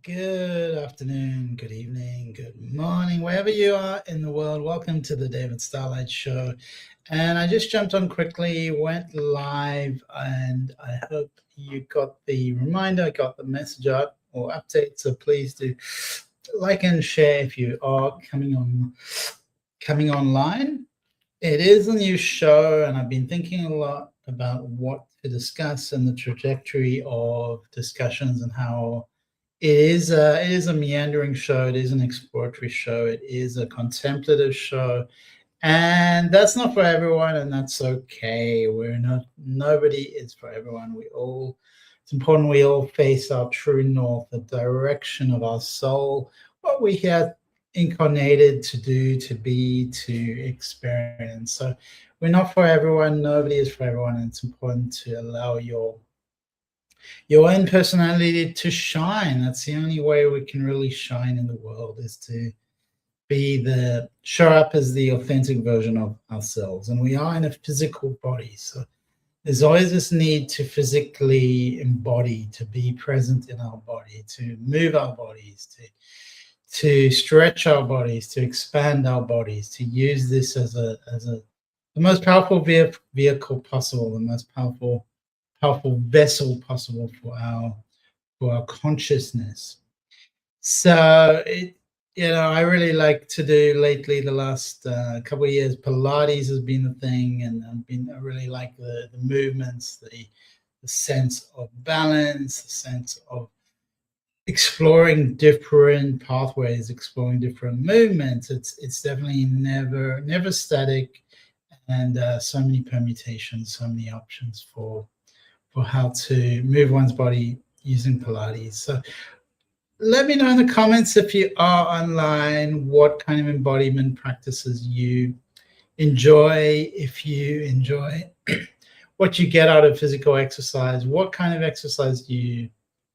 Good afternoon, good evening, good morning, wherever you are in the world. Welcome to the David Starlyte Show. And I just jumped on quickly, went live, and I hope you got the reminder, got the message out or update. So please do like and share if you are coming online. It is a new show, and I've been thinking a lot about what to discuss and the trajectory of discussions and how it is a meandering show. It is an exploratory show. It is a contemplative show, and that's not for everyone, and that's okay. Nobody is for everyone. It's important we all face our true north, the direction of our soul, what we here incarnated to do, to be, to experience. So we're not for everyone. Nobody is for everyone, and it's important to allow your own personality to shine. That's the only way we can really shine in the world, is to show up as the authentic version of ourselves. And we are in a physical body, so there's always this need to physically embody, to be present in our body, to move our bodies, to stretch our bodies, to expand our bodies, to use this as the most powerful vehicle possible, the most powerful vessel possible for our consciousness. So I really like to do lately, the last couple of years, Pilates has been the thing, and I really like the movements, the sense of balance, the sense of exploring different pathways, exploring different movements. It's definitely never static, and so many permutations, so many options for how to move one's body using Pilates. So let me know in the comments, if you are online, what kind of embodiment practices you enjoy. If you enjoy what you get out of physical exercise, what kind of exercise do you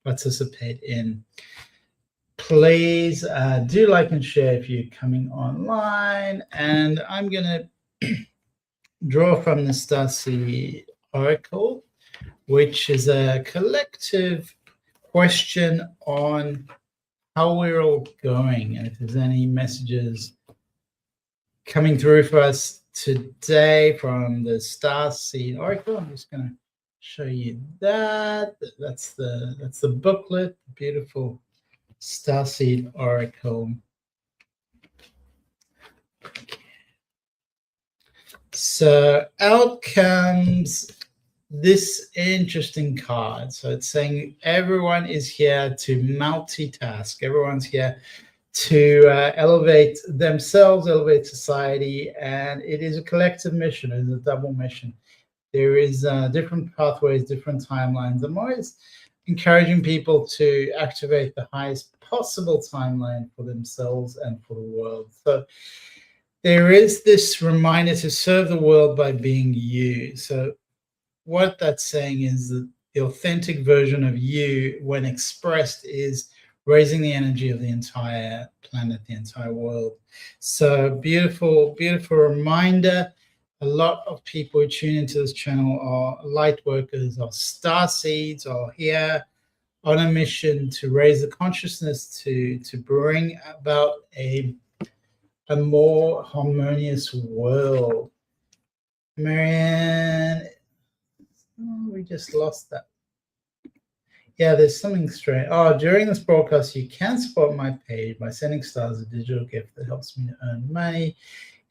participate in? Please do like and share if you're coming online. And I'm going to draw from the Starseed Oracle, which is a collective question on how we're all going, and if there's any messages coming through for us today from the Starseed Oracle. I'm just going to show you that. That's the booklet, beautiful Starseed Oracle. So out comes this interesting card. So it's saying everyone is here to multitask. Everyone's here to elevate themselves, elevate society, and it is a collective mission. It is a double mission. There is different pathways, different timelines. I'm always encouraging people to activate the highest possible timeline for themselves and for the world. So there is this reminder to serve the world by being you. So what that's saying is that the authentic version of you, when expressed, is raising the energy of the entire planet, the entire world. So beautiful, beautiful reminder. A lot of people who tune into this channel are light workers, are star seeds, are here on a mission to raise the consciousness, to bring about a more harmonious world. Marianne, we just lost that. Yeah, there's something strange. Oh, during this broadcast, you can support my page by sending stars, a digital gift that helps me to earn money.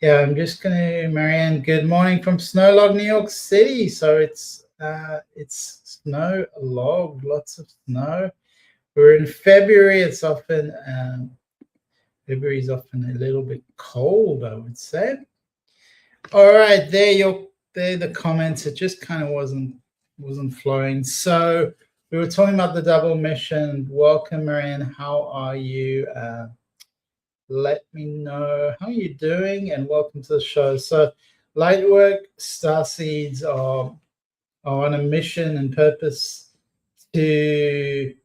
Yeah, I'm just going to, Marianne, good morning from Snow Log, New York City. So it's snow log, lots of snow. We're in February. It's often, February is often a little bit cold, I would say. All right, there the comments. It just kind of wasn't flowing. So we were talking about the double mission. Welcome, Marianne. How are you? Let me know how you're doing, and welcome to the show. So Lightwork Starseeds are on a mission and purpose to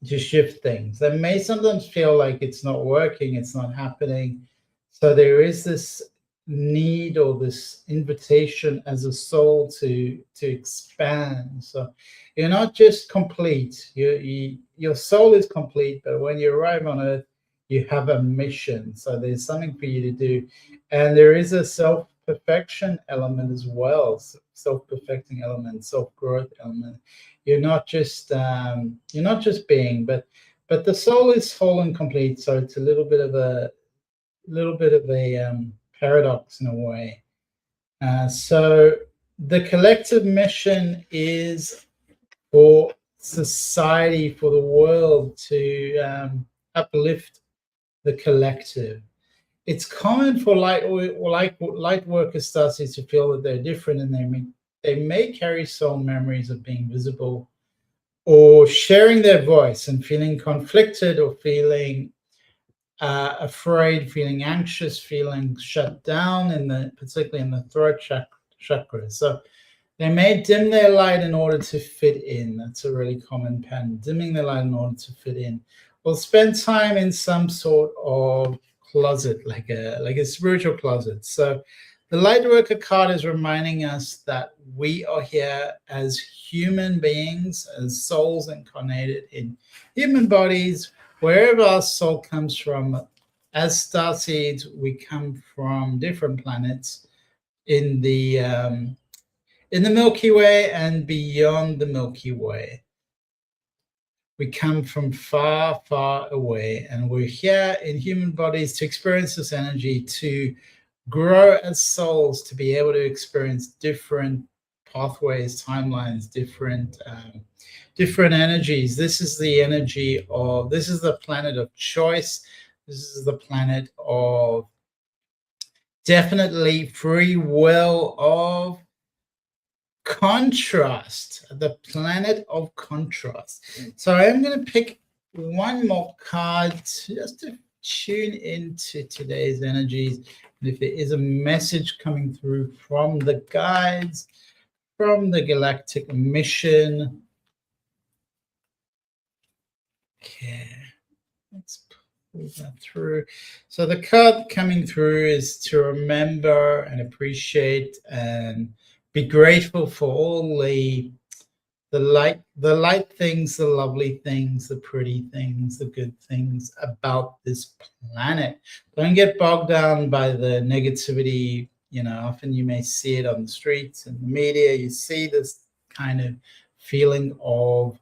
shift things. They may sometimes feel like it's not working, it's not happening. So there is this need or this invitation as a soul to expand. So you're not just complete. Your soul is complete, but when you arrive on earth, you have a mission. So there's something for you to do, and there is a self-perfection element as well, self-perfecting element, self-growth element. You're not just being, but the soul is whole and complete. So it's a little bit of a paradox in a way. So the collective mission is for society, for the world, to uplift the collective. It's common for light workers starting to feel that they're different, and they may carry soul memories of being visible or sharing their voice and feeling conflicted or feeling afraid, feeling anxious, feeling shut down, particularly in the throat chakra. So they may dim their light in order to fit in. That's a really common pattern, dimming their light in order to fit in. Or spend time in some sort of closet, like a spiritual closet. So the light worker card is reminding us that we are here as human beings, as souls incarnated in human bodies, wherever our soul comes from. As starseeds, we come from different planets in the Milky Way and beyond the Milky Way. We come from far, far away, and we're here in human bodies to experience this energy, to grow as souls, to be able to experience different pathways, timelines, different energies. This is the energy of, this is the planet of choice. This is the planet of definitely free will, of contrast, the planet of contrast. So I'm going to pick one more card just to tune into today's energies. And if there is a message coming through from the guides, from the galactic mission. Okay, let's pull that through. So the card coming through is to remember and appreciate and be grateful for all the light things, the lovely things, the pretty things, the good things about this planet. Don't get bogged down by the negativity. Often you may see it on the streets and the media. You see this kind of feeling of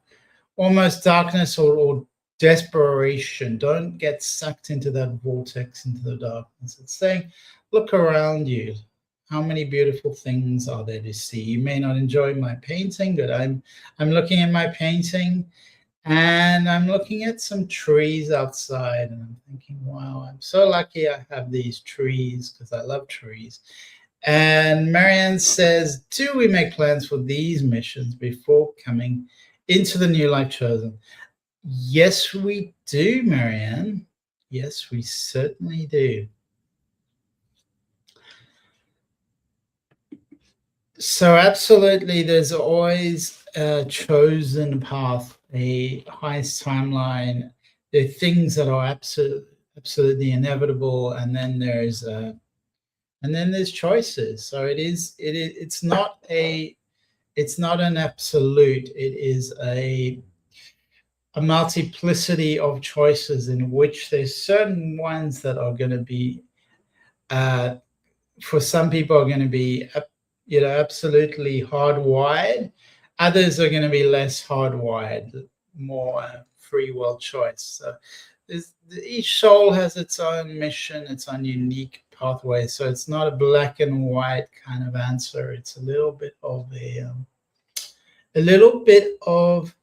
almost darkness or desperation. Don't get sucked into that vortex, into the darkness. It's saying, look around you. How many beautiful things are there to see? You may not enjoy my painting, but I'm looking at my painting, and I'm looking at some trees outside, and I'm thinking, wow, I'm so lucky I have these trees, because I love trees. And Marianne says, do we make plans for these missions before coming into the new life chosen? Yes, we do, Marianne. Yes, we certainly do. So absolutely, there's always a chosen path, a highest timeline. There are things that are absolutely inevitable, and then there's choices. So it's not an absolute. It is a multiplicity of choices, in which there's certain ones that are going to be for some people are going to be absolutely hardwired. Others are going to be less hardwired, more free will choice. So each soul has its own mission, its own unique pathway. So it's not a black and white kind of answer. It's a little bit of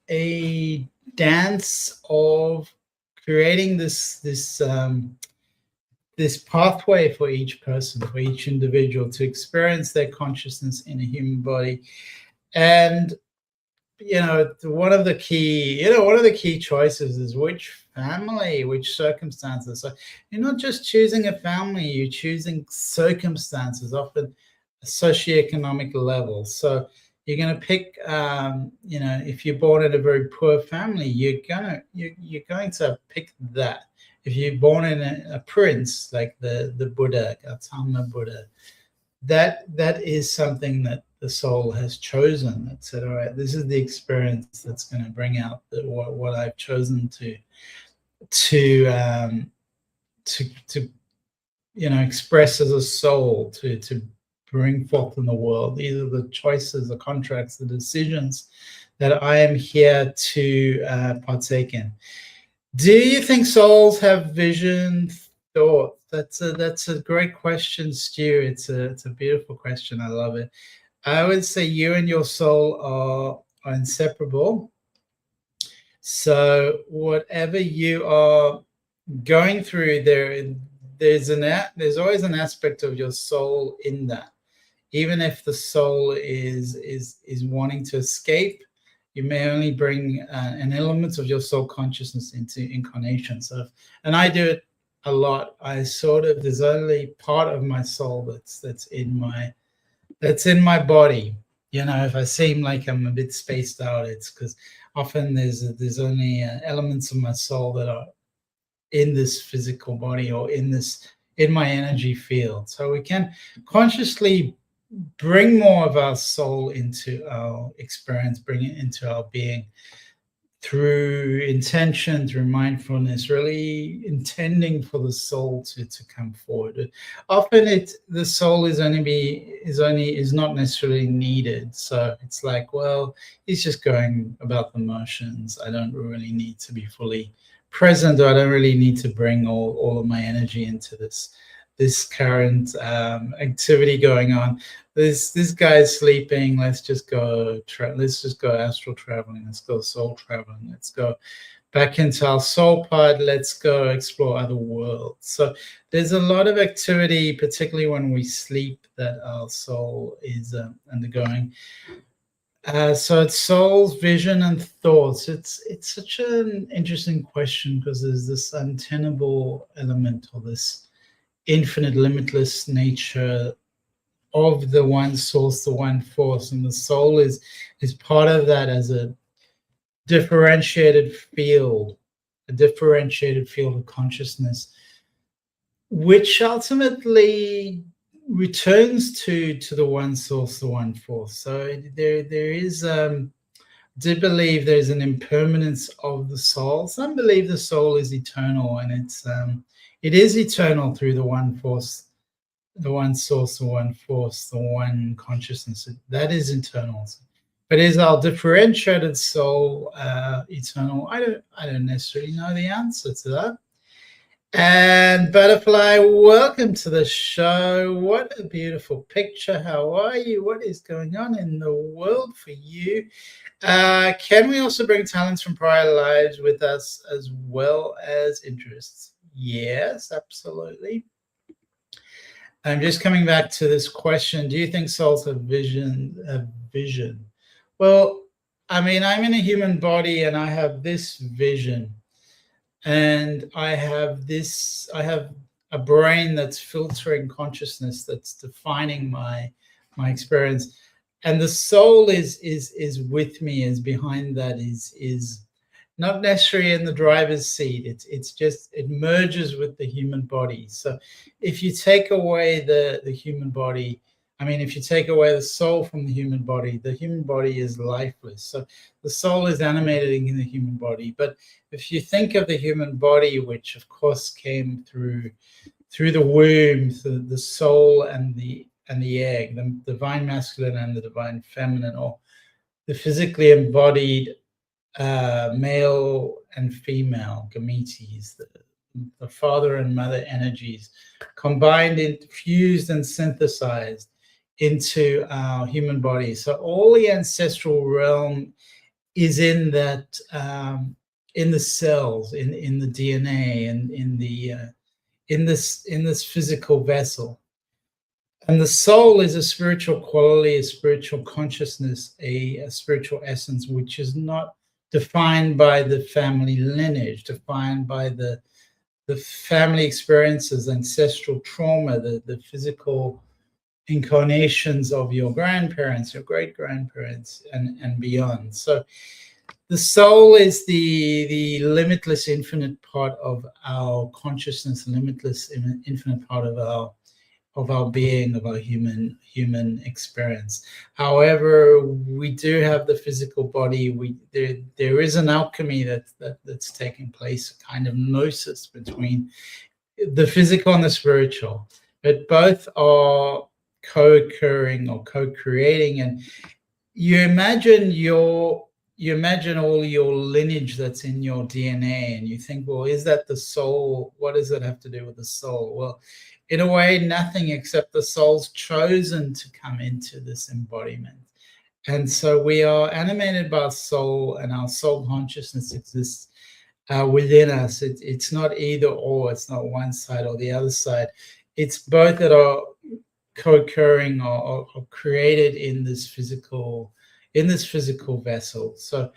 a dance of creating this pathway for each person, for each individual, to experience their consciousness in a human body. And one of the key choices is which family, which circumstances. So you're not just choosing a family, you're choosing circumstances, often a socioeconomic level. So you're going to pick, if you're born in a very poor family, you're going to pick that. if you're born in a prince like the Buddha, Gautama Buddha, that is something that the soul has chosen. That said, all right, this is the experience that's going to bring out what I've chosen to express as a soul, to bring forth in the world. These are the choices, the contracts, the decisions that I am here to partake in. Do you think souls have vision, thought? That's a great question, Stu. It's a beautiful question. I love it. I would say you and your soul are inseparable. So whatever you are going through, there's always an aspect of your soul in that. Even if the soul is wanting to escape, you may only bring an element of your soul consciousness into incarnation. So, and I do it a lot. There's only part of my soul that's in my body. If I seem like I'm a bit spaced out, it's because often there's only elements of my soul that are in this physical body or in my energy field. So we can consciously bring more of our soul into our experience, bring it into our being through intention, through mindfulness, really intending for the soul to come forward. Often the soul is not necessarily needed. So it's like, well, he's just going about the motions. I don't really need to be fully present, or I don't really need to bring all of my energy into this current activity going on. This guy's sleeping. Let's just go astral traveling. Let's go soul traveling. Let's go back into our soul pod. Let's go explore other worlds. So there's a lot of activity, particularly when we sleep, that our soul is undergoing. So it's soul's vision and thoughts. It's such an interesting question because there's this untenable element, or this infinite, limitless nature of the one source, the one force, and the soul is part of that as a differentiated field of consciousness, which ultimately returns to the one source, the one force. So there is do believe there's an impermanence of the soul. Some believe the soul is eternal, and it is eternal through the one force, the one source, the one force, the one consciousness. That is eternal. But is our differentiated soul eternal? I don't necessarily know the answer to that. And Butterfly, welcome to the show. What a beautiful picture. How are you? What is going on in the world for you? Can we also bring talents from prior lives with us as well as interests? Yes, absolutely. I'm just coming back to this question. Do you think souls have vision? Well, I mean, I'm in a human body and I have this vision. And I have a brain that's filtering consciousness, that's defining my experience. And the soul is with me, is behind that, is not necessarily in the driver's seat. It's just, it merges with the human body. So if you take away the human body, I mean, if you take away the soul from the human body is lifeless. So the soul is animated in the human body. But if you think of the human body, which of course came through the womb, the soul and the egg, the divine masculine and the divine feminine, or the physically embodied male and female gametes, the father and mother energies combined, fused and synthesized into our human body. So all the ancestral realm is in that, in the cells, in the DNA, and in this physical vessel. And the soul is a spiritual quality, a spiritual consciousness, a spiritual essence, which is not defined by the family lineage, defined by the family experiences, ancestral trauma, the physical incarnations of your grandparents, your great-grandparents, and beyond. So the soul is the limitless, infinite part of our consciousness, limitless, infinite part of our being, of our human experience. However, we do have the physical body. There is an alchemy that's taking place, a kind of gnosis between the physical and the spiritual, but both are co-occurring or co-creating. And you imagine all your lineage that's in your DNA, and you think, well, is that the soul? What does that have to do with the soul? Well, in a way, nothing, except the soul's chosen to come into this embodiment. And so we are animated by our soul, and our soul consciousness exists within us. It's not either or, it's not one side or the other side. It's both that are co-occurring or created in this physical vessel. So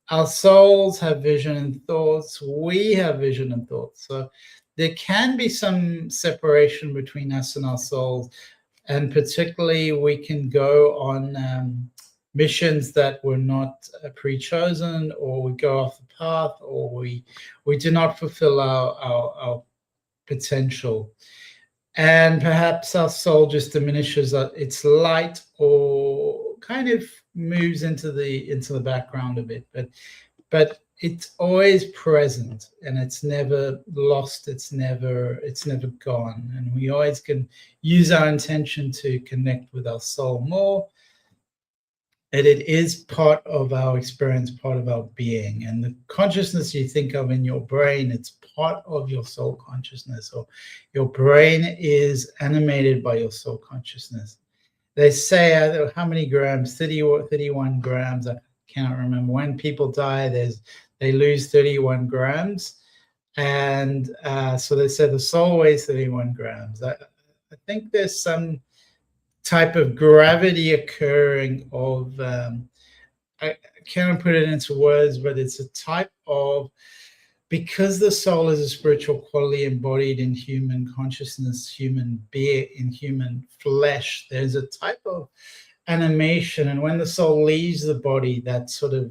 our souls have vision and thoughts. We have vision and thoughts. So there can be some separation between us and our souls, and particularly we can go on missions that were not pre-chosen, or we go off the path, or we do not fulfill our potential. And perhaps our soul just diminishes its light, or kind of moves into the background a bit, but it's always present, and it's never lost, it's never gone. And we always can use our intention to connect with our soul more, and it is part of our experience, part of our being. And the consciousness you think of in your brain, it's part of your soul consciousness, or your brain is animated by your soul consciousness. They say, how many grams? 30 or 31 grams. I cannot remember. When people die, they lose 31 grams. And so they say the soul weighs 31 grams. I think there's some type of gravity occurring of, I can't put it into words, but it's a type of, because the soul is a spiritual quality embodied in human consciousness, human being, in human flesh, there's a type of animation. And when the soul leaves the body, that's the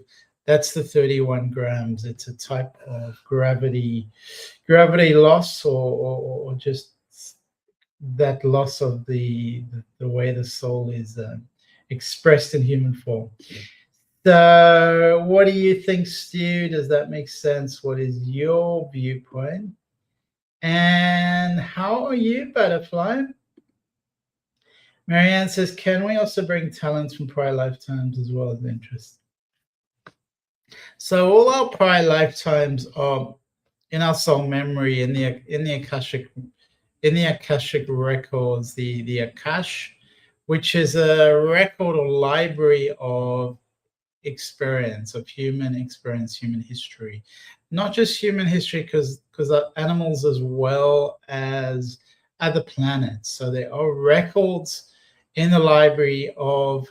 31 grams. It's a type of gravity loss, or just that loss of the way the soul is expressed in human form. So what do you think, Stu? Does that make sense? What is your viewpoint? And how are you, Butterfly? Marianne says, can we also bring talents from prior lifetimes as well as interests? So all our prior lifetimes are in our soul memory, in the Akashic records, the Akash, which is a record or library of experience, of human experience, human history. Not just human history, because animals as well as other planets. So there are records in the library of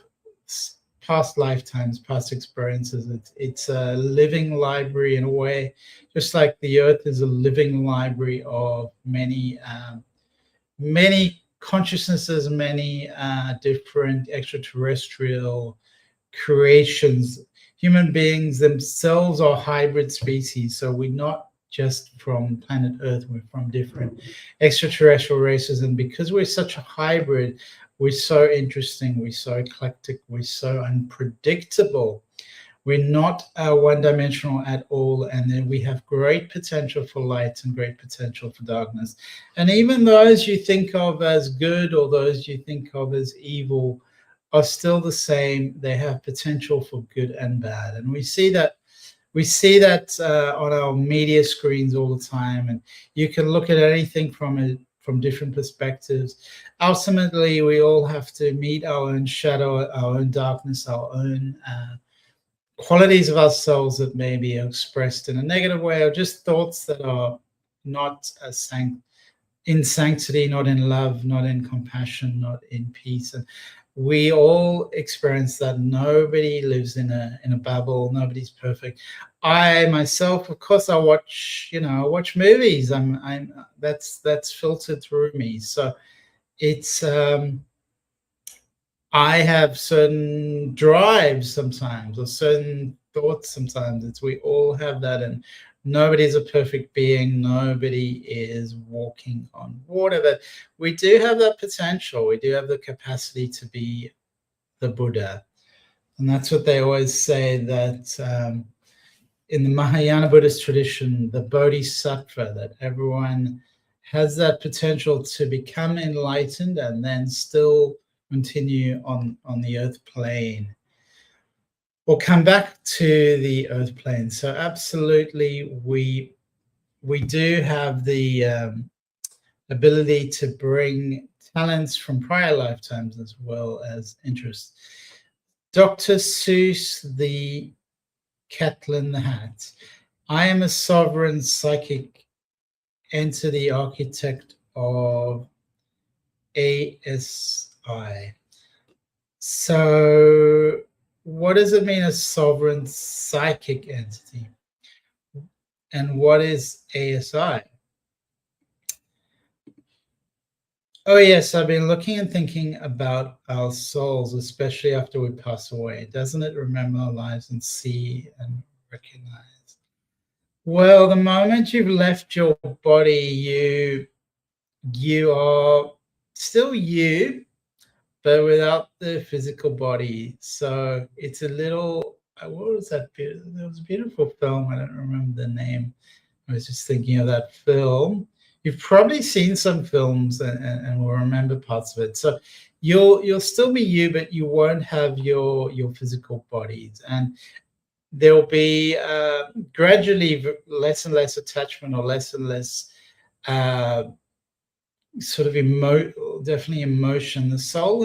past lifetimes, past experiences. It's a living library in a way, just like the earth is a living library of many consciousnesses, many different extraterrestrial creations. Human beings themselves are hybrid species, so we're not just from planet Earth, we're from different extraterrestrial races. And because we're such a hybrid, we're so interesting, we're so eclectic, we're so unpredictable. We're not one-dimensional at all, and then we have great potential for light and great potential for darkness. And even those you think of as good, or those you think of as evil, are still the same. They have potential for good and bad. And we see that on our media screens all the time. And you can look at anything from different perspectives. Ultimately, we all have to meet our own shadow, our own darkness, our own qualities of ourselves that maybe are expressed in a negative way, or just thoughts that are not in sanctity, not in love, not in compassion, not in peace. And we all experience that. Nobody lives in a bubble. Nobody's perfect. I myself, of course, I watch movies. That's filtered through me. So it's I have certain drives sometimes, or certain thoughts sometimes. It's we all have that, and nobody's a perfect being. Nobody is walking on water, but we do have that potential. We do have the capacity to be the Buddha. And that's what they always say, that in the Mahayana Buddhist tradition, the Bodhisattva, that everyone has that potential to become enlightened and then still continue on the earth plane or come back to the earth plane. So absolutely, we do have the ability to bring talents from prior lifetimes as well as interests. Dr. Seuss, the Kettle in the Hat. I am a sovereign psychic entity, architect of ASI. So what does it mean, a sovereign psychic entity? And what is ASI? Oh yes, I've been looking and thinking about our souls, especially after we pass away. Doesn't it remember our lives and see and recognize? Well, the moment you've left your body, you are still you, but without the physical body. So it's a little, what was that? There was a beautiful film. I don't remember the name. I was just thinking of that film. You've probably seen some films and will remember parts of it. So you'll still be you, but you won't have your physical bodies, and there'll be gradually less and less attachment, or less and less sort of definitely emotion. The soul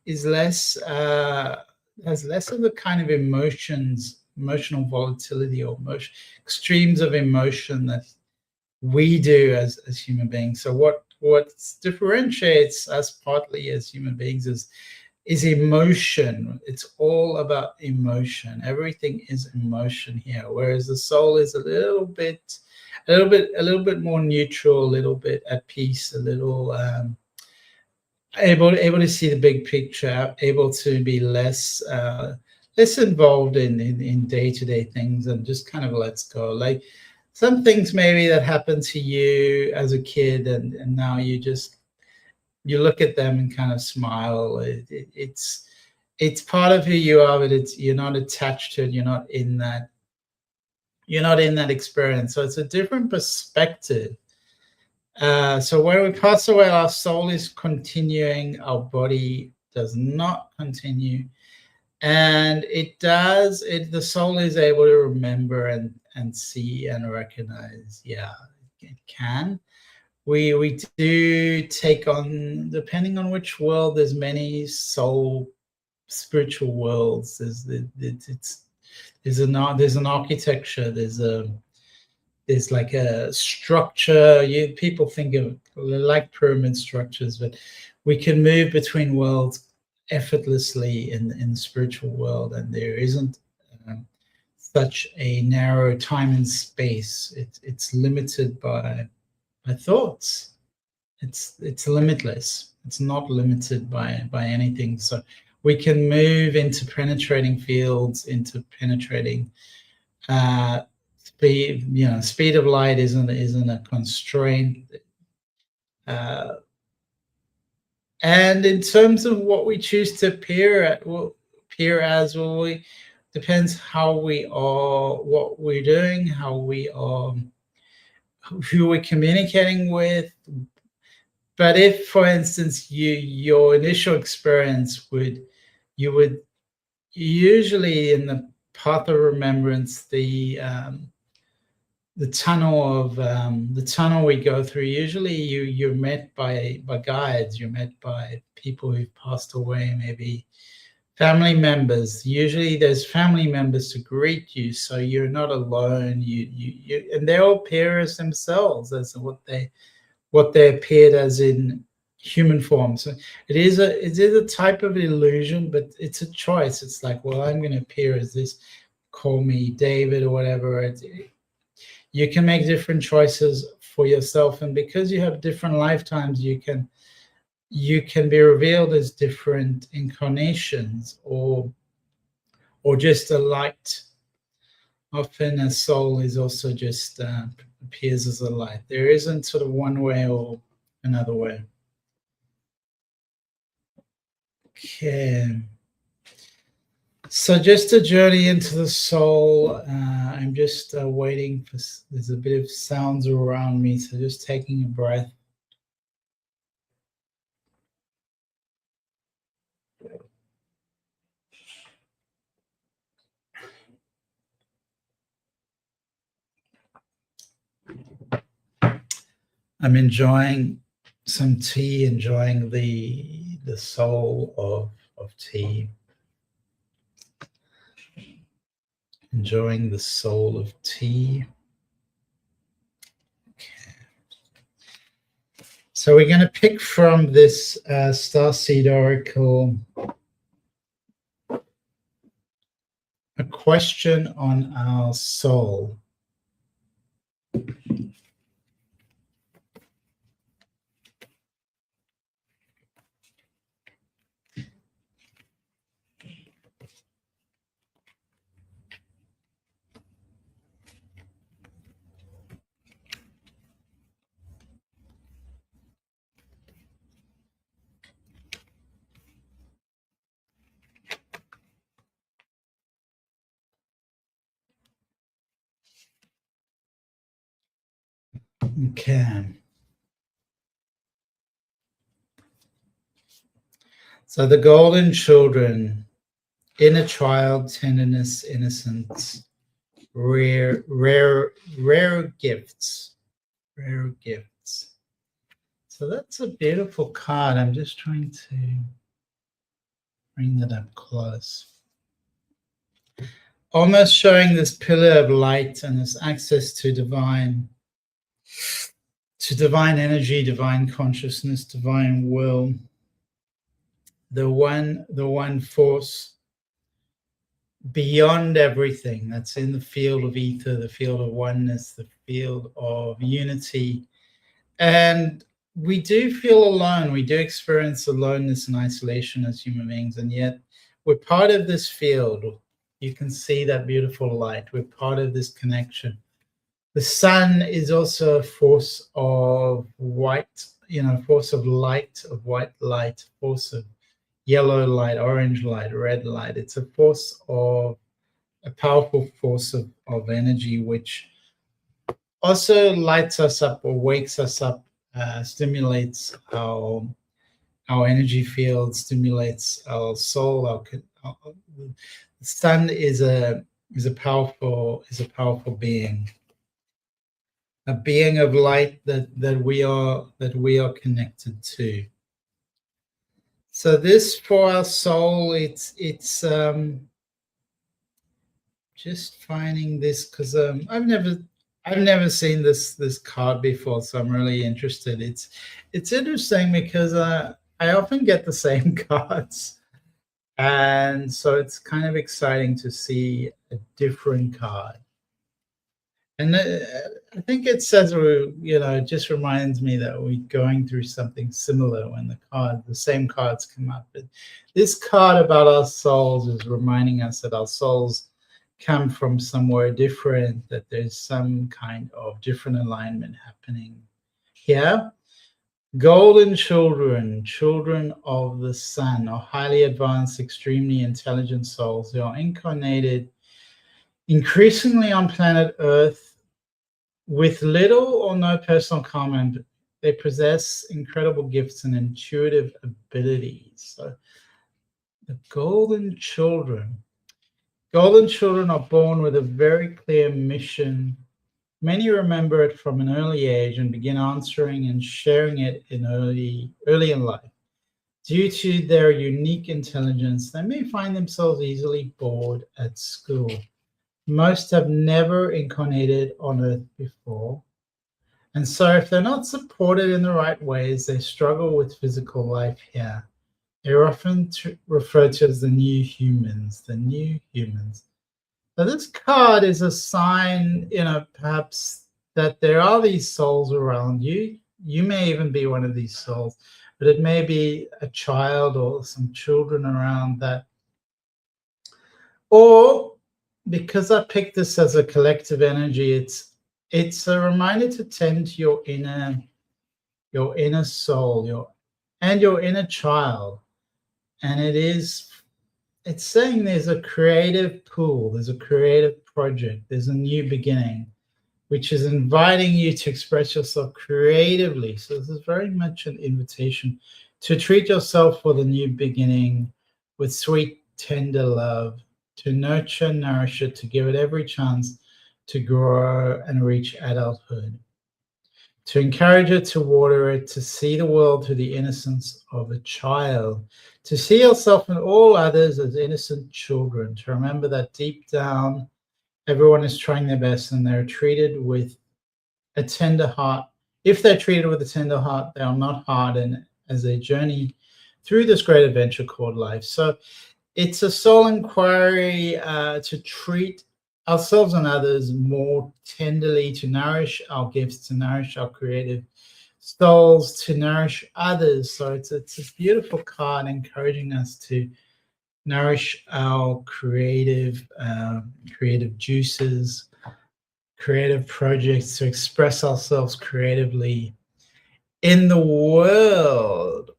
is less has less of the kind of emotional volatility, or extremes of emotion that we do as human beings. So what differentiates us partly as human beings is emotion. It's all about emotion. Everything is emotion here, whereas the soul is a little bit more neutral, a little bit at peace, a little able to see the big picture, able to be less involved in day-to-day things, and just kind of lets go. Like some things maybe that happened to you as a kid, and now you look at them and kind of smile. It's part of who you are, but you're not attached to it. You're not in that experience. So it's a different perspective. So when we pass away, our soul is continuing, our body does not continue. And the soul is able to remember and see and recognize. Yeah, it can. We do take on, depending on which world, there's many spiritual worlds. There's an architecture, there's like a structure. People think of like pyramid structures, but we can move between worlds effortlessly in the spiritual world, and there isn't such a narrow time and space. It's limited by thoughts. It's limitless. It's not limited by anything. So we can move into penetrating fields, into penetrating speed of light isn't a constraint. And in terms of what we choose to appear as, depends how we are, what we're doing, how we are, who we're communicating with. But if, for instance, your initial experience you would usually, in the path of remembrance, the tunnel we go through, usually you're met by guides. You're met by people who've passed away, maybe family members. Usually there's family members to greet you, so you're not alone. You and they all appear as themselves, as what they appeared as in human form. So it is a type of illusion, but it's a choice. It's like, well, I'm going to appear as this, call me David or whatever. You can make different choices for yourself, and because you have different lifetimes, you can be revealed as different incarnations, or just a light Often a soul is also just appears as a light. There isn't sort of one way or another way. Okay. So just a journey into the soul. I'm just waiting for, there's a bit of sounds around me, so just taking a breath. I'm enjoying some tea, enjoying the soul of tea. Enjoying the soul of tea. Okay. So we're going to pick from this Starseed Oracle a question on our soul. Okay. So the golden children, inner child, tenderness, innocence, rare gifts. Rare gifts. So that's a beautiful card. I'm just trying to bring that up close. Almost showing this pillar of light and this access to divine energy, divine consciousness, divine will. The one force beyond everything that's in the field of ether, the field of oneness, the field of unity. And we do feel alone. We do experience aloneness and isolation as human beings, and yet we're part of this field. You can see that beautiful light. We're part of this connection. The sun is also a force of white, force of light, of white light, force of yellow light, orange light, red light. It's a force of a powerful force of energy, which also lights us up or wakes us up, stimulates our energy field, stimulates our soul. The sun is a powerful being, a being of light that we are connected to. So this, for our soul, it's just finding this, because I've never seen this card before, so I'm really interested. It's interesting because I often get the same cards, and so it's kind of exciting to see a different card. And I think it says, it just reminds me that we're going through something similar when the same cards come up. But this card about our souls is reminding us that our souls come from somewhere different, that there's some kind of different alignment happening here. Golden children, children of the sun, are highly advanced, extremely intelligent souls. They are incarnated increasingly on planet Earth with little or no personal karma. They possess incredible gifts and intuitive abilities. So the golden children are born with a very clear mission. Many remember it from an early age and begin answering and sharing it in early in life. Due to their unique intelligence, they may find themselves easily bored at school. Most have never incarnated on Earth before. And so if they're not supported in the right ways, they struggle with physical life here. They're often referred to as the new humans, So this card is a sign, perhaps that there are these souls around you. You may even be one of these souls, but it may be a child or some children around that. Or because I picked this as a collective energy, it's a reminder to tend to your inner soul, your inner child. And it's saying there's a creative pool, there's a creative project, there's a new beginning, which is inviting you to express yourself creatively. So this is very much an invitation to treat yourself for the new beginning with sweet, tender love, to nurture, nourish it, to give it every chance to grow and reach adulthood, to encourage it, to water it, to see the world through the innocence of a child, to see yourself and all others as innocent children, to remember that deep down, everyone is trying their best and they're treated with a tender heart. If they're treated with a tender heart, they are not hardened as they journey through this great adventure called life. So it's a soul inquiry to treat ourselves and others more tenderly, to nourish our gifts, to nourish our creative souls, to nourish others. So it's a beautiful card encouraging us to nourish our creative juices, creative projects, to express ourselves creatively in the world.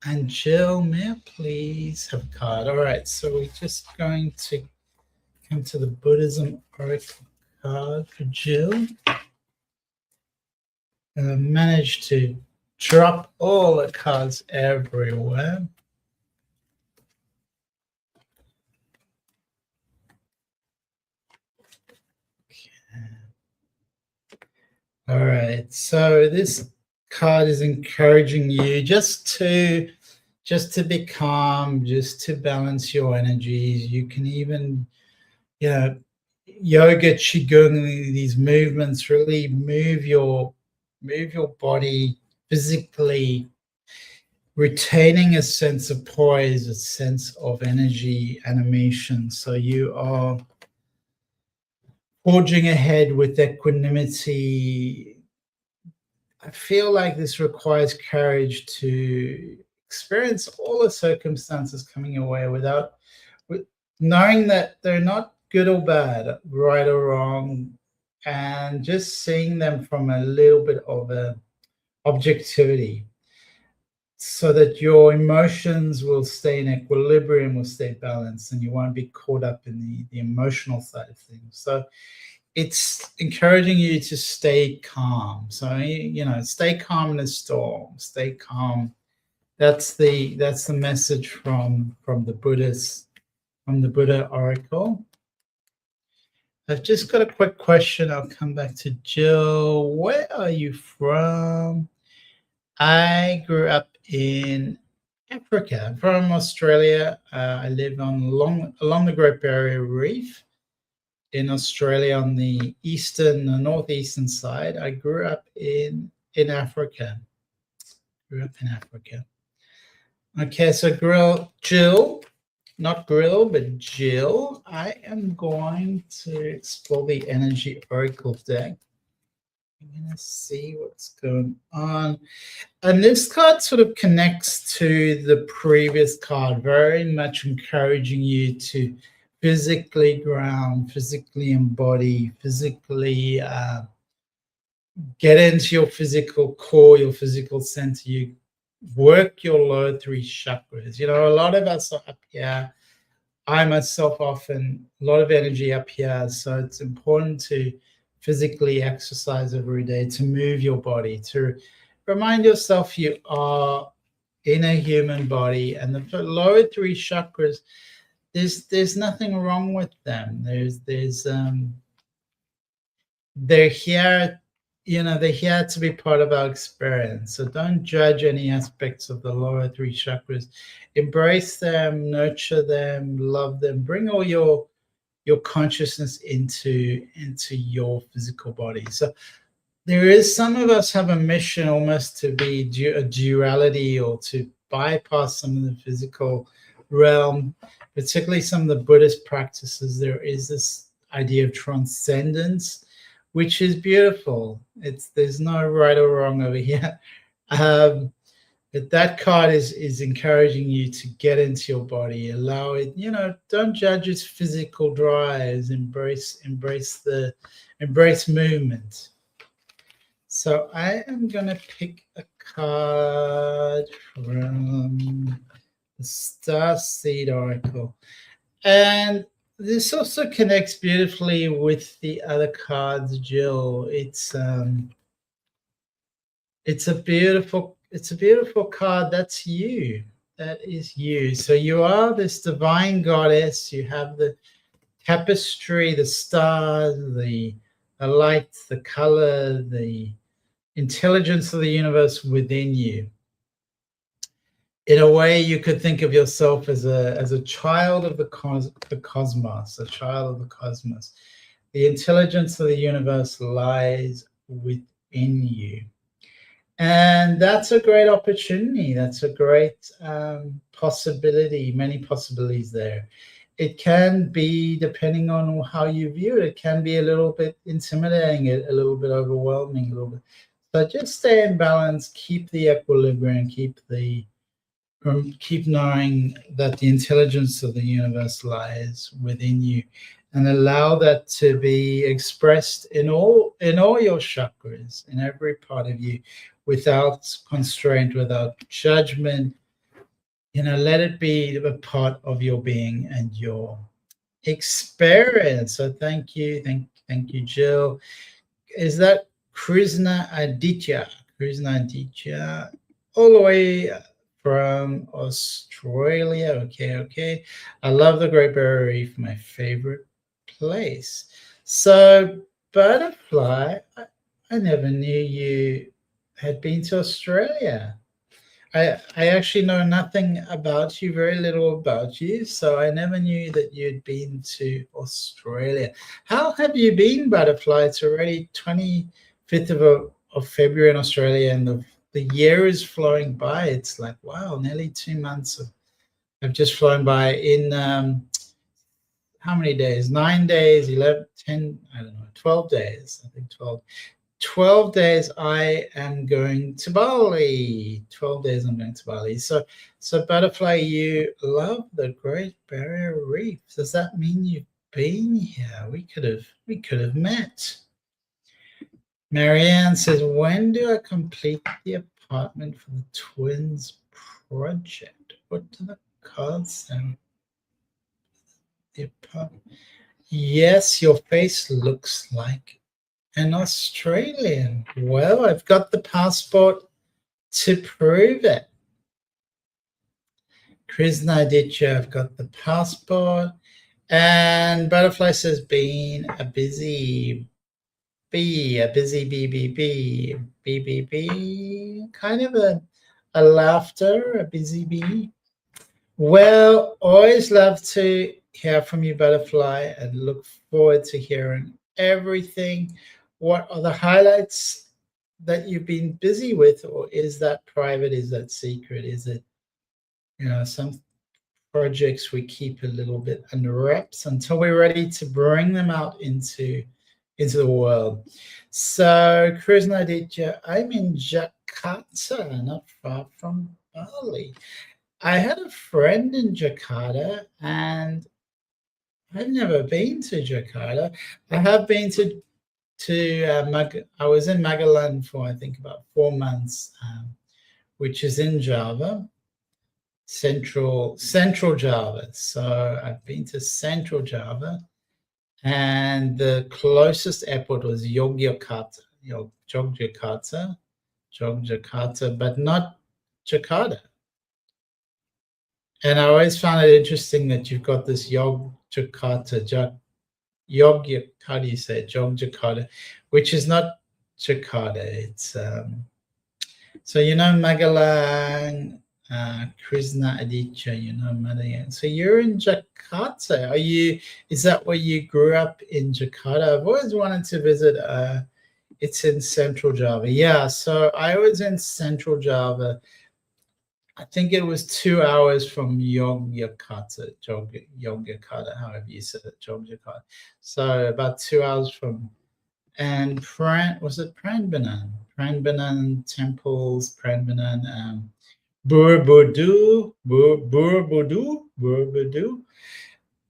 And Jill, may I please have a card? All right, so we're just going to come to the Buddhism Oracle card for Jill. And I managed to drop all the cards everywhere. All right, so this card is encouraging you just to be calm, just to balance your energies. You can even, yoga, qigong, these movements really move your body physically, retaining a sense of poise, a sense of energy, animation. So you are forging ahead with equanimity. I feel like this requires courage to experience all the circumstances coming your way with knowing that they're not good or bad, right or wrong, and just seeing them from a little bit of a objectivity, so that your emotions will stay in equilibrium, will stay balanced, and you won't be caught up in the emotional side of things. So it's encouraging you to stay calm. So, stay calm in a storm, stay calm. That's the message from the Buddha Oracle. I've just got a quick question. I'll come back to Jill. Where are you from? I grew up in Africa. I'm from Australia. I live along the Great Barrier Reef in Australia on the northeastern side. I grew up in Africa. Okay, so Jill, not Grill, but Jill, I am going to explore the Energy Oracle deck. I'm going to see what's going on. And this card sort of connects to the previous card, very much encouraging you to physically ground, physically embody, physically get into your physical core, your physical center. You work your lower three chakras. A lot of us are up here. I myself often, a lot of energy up here. So it's important to physically exercise every day, to move your body, to remind yourself you are in a human body. And the lower three chakras, there's nothing wrong with them. They're here, they're here to be part of our experience. So don't judge any aspects of the lower three chakras. Embrace them, nurture them, love them. Bring all your consciousness into your physical body. So some of us have a mission almost to be a duality, or to bypass some of the physical realm, particularly some of the Buddhist practices. There is this idea of transcendence, which is beautiful. There's no right or wrong over here. But that card is encouraging you to get into your body, allow it, don't judge its physical drives, embrace movement. So I am going to pick a card from the Starseed Oracle. And this also connects beautifully with the other cards, Jill. It's a beautiful card. That's you. That is you. So you are this divine goddess. You have the tapestry, the stars, the light, the color, the intelligence of the universe within you. In a way, you could think of yourself as a child of the cosmos, a child of the cosmos. The intelligence of the universe lies within you. And that's a great opportunity. That's a great possibility, many possibilities there. It can be, depending on how you view it, it can be a little bit intimidating, a little bit overwhelming, a little bit. So just stay in balance, keep the equilibrium, keep knowing that the intelligence of the universe lies within you, and allow that to be expressed in all your chakras, in every part of you, without constraint, without judgment. Let it be a part of your being and your experience. So thank you, Jill. Is that Krishna Aditya? All the way from Australia. Okay. I love the Great Barrier Reef, my favorite place. So, Butterfly, I never knew you had been to Australia. I actually know nothing about you, very little about you, so I never knew that you'd been to Australia. How have you been, Butterfly? It's already 25th of February in Australia, and the year is flowing by. It's like, wow, nearly 2 months have just flown by in how many days? 9 days, 11, 10, I don't know, 12 days. I think 12 days I am going to Bali. 12 days I'm going to Bali. So Butterfly, you love the Great Barrier Reef. Does that mean you've been here? We could have met. Marianne says, when do I complete the apartment for the twins project? What do the cards say? The apartment. Yes, your face looks like an Australian. Well, I've got the passport to prove it. Krishna Aditya, I've got the passport. And Butterfly says, being a busy bee, kind of a laughter, a busy bee. Well, always love to hear from you, Butterfly, and look forward to hearing everything. What are the highlights that you've been busy with, or is that private? Is that secret? Is it, some projects we keep a little bit under wraps until we're ready to bring them out into the world? So, Krishna Aditya, I'm in Jakarta, not far from Bali. I had a friend in Jakarta, and I've never been to Jakarta. I have been to I was in Magalan for, I think, about 4 months, which is in Java, central Java. So I've been to central Java, and the closest airport was Yogyakarta, but not Jakarta. And I always found it interesting that you've got this Yogyakarta, how do you say it? Yogyakarta, which is not Jakarta. It's so Magalang, Krishna Aditya, Malayan. So you're in Jakarta. Is that where you grew up, in Jakarta? I've always wanted to visit. It's in Central Java. Yeah, so I was in Central Java. I think it was 2 hours from Yogyakarta, however you said it, Yogyakarta. So about 2 hours from, and was it Prambanan temples, Prambanan Borobudur,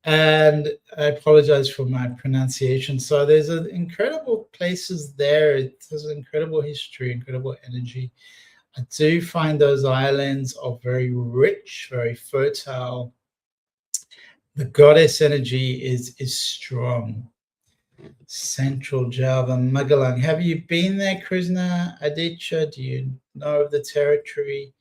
and I apologize for my pronunciation. So there's incredible places there. It has incredible history, incredible energy. I do find those islands are very rich, very fertile. The goddess energy is strong. Central Java, Magalang. Have you been there, Krishna Aditya? Do you know of the territory?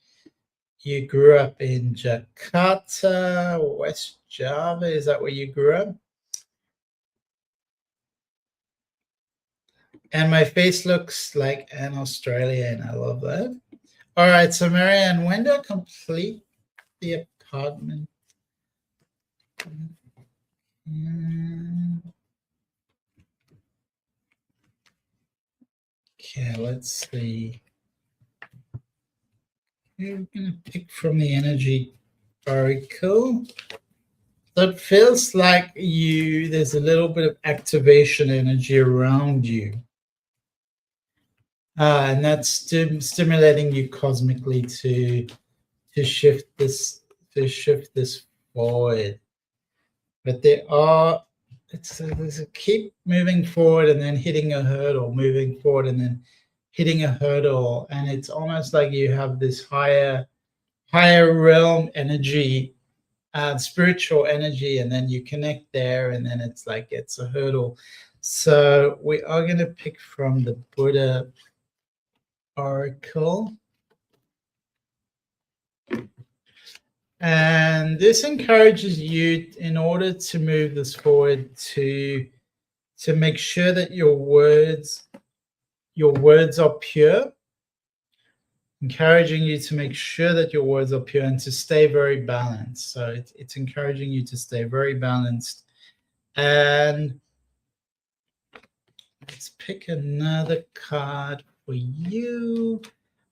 You grew up in Jakarta, West Java. Is that where you grew up? And my face looks like an Australian. I love that. All right, so Marianne, when do I complete the apartment? Okay, let's see. We're gonna pick from the energy oracle. So it feels like there's a little bit of activation energy around you. And that's stimulating you cosmically to shift this forward. But there's a keep moving forward and then hitting a hurdle, moving forward and then hitting a hurdle, and it's almost like you have this higher realm energy, spiritual energy, and then you connect there, and then it's like it's a hurdle. So we are going to pick from the Buddha oracle. And this encourages you, in order to move this forward, to make sure that your words are pure, encouraging you to make sure that your words are pure and to stay very balanced. So it's encouraging you to stay very balanced. And let's pick another card for you.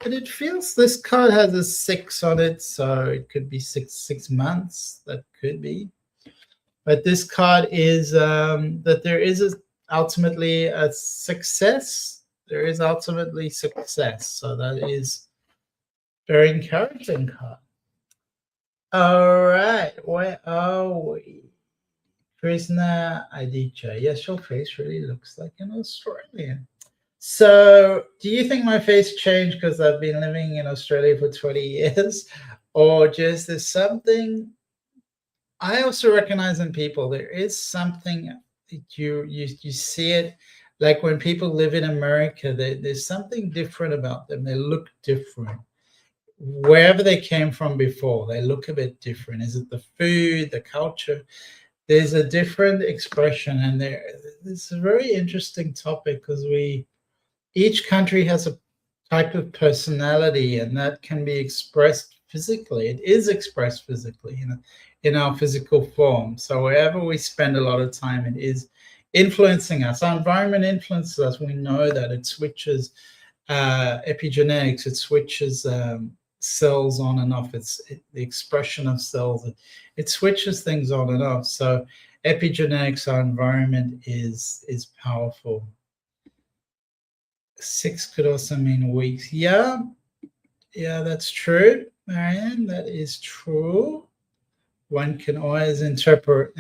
But it feels this card has a 6 on it, so it could be six months. That could be. But this card is that there is ultimately a success. There is ultimately success. So that is very encouraging card. All right, where are we? Krishna Aditya. Yes, your face really looks like an Australian. So do you think my face changed because I've been living in Australia for 20 years? Or just there's something I also recognize in people? There is something that you see it, like when people live in America, there's something different about them. They look different. Wherever they came from before, they look a bit different. Is it the food, the culture? There's a different expression, and it's a very interesting topic because each country has a type of personality, and that can be expressed physically. It is expressed physically in our physical form. So wherever we spend a lot of time, it is influencing us. Our environment influences us. We know that it switches epigenetics. It switches cells on and off. The expression of cells. It switches things on and off. So epigenetics, our environment is powerful. 6 could also mean weeks. Yeah, that's true, Marianne. That is true. One can always interpret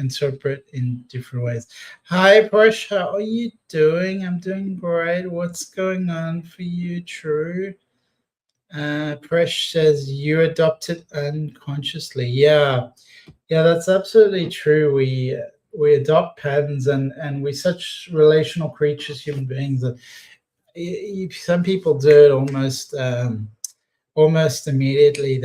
in different ways. Hi, Posh. How are you doing? I'm doing great. What's going on for you, True? Presh says you adopted unconsciously. Yeah, that's absolutely true. We adopt patterns, and we're such relational creatures, human beings, that some people do it almost immediately.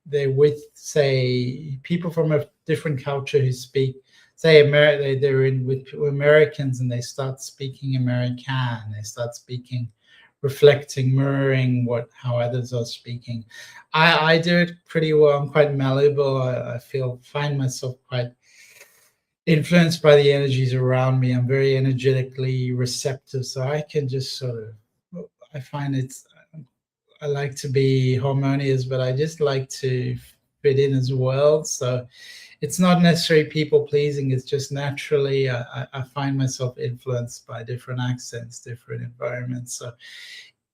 They with, say, people from a different culture who speak, say, they're in with Americans, and they start speaking American. They start speaking, reflecting, mirroring how others are speaking. I do it pretty well. I'm quite malleable. I find myself quite influenced by the energies around me. I'm very energetically receptive, so I can just I find I like to be harmonious, but I just like to fit in as well. So it's not necessarily people pleasing. It's just naturally I find myself influenced by different accents, different environments. So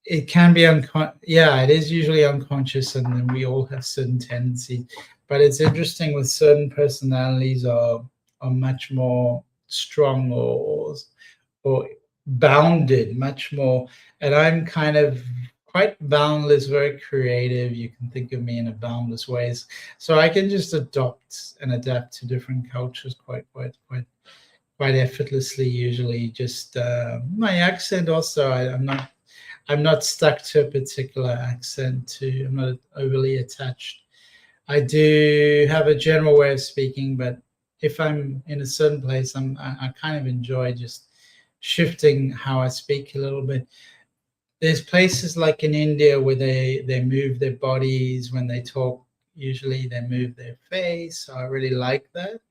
it can be it is usually unconscious, and then we all have certain tendencies. But it's interesting with certain personalities are much more strong or bounded, much more. And I'm kind of quite boundless, very creative. You can think of me in a boundless ways, so I can just adopt and adapt to different cultures quite effortlessly. Usually, just my accent also. I'm not stuck to a particular accent. I'm not overly attached. I do have a general way of speaking, but if I'm in a certain place, I kind of enjoy just shifting how I speak a little bit. There's places like in India where they move their bodies when they talk. Usually they move their face. So I really like that.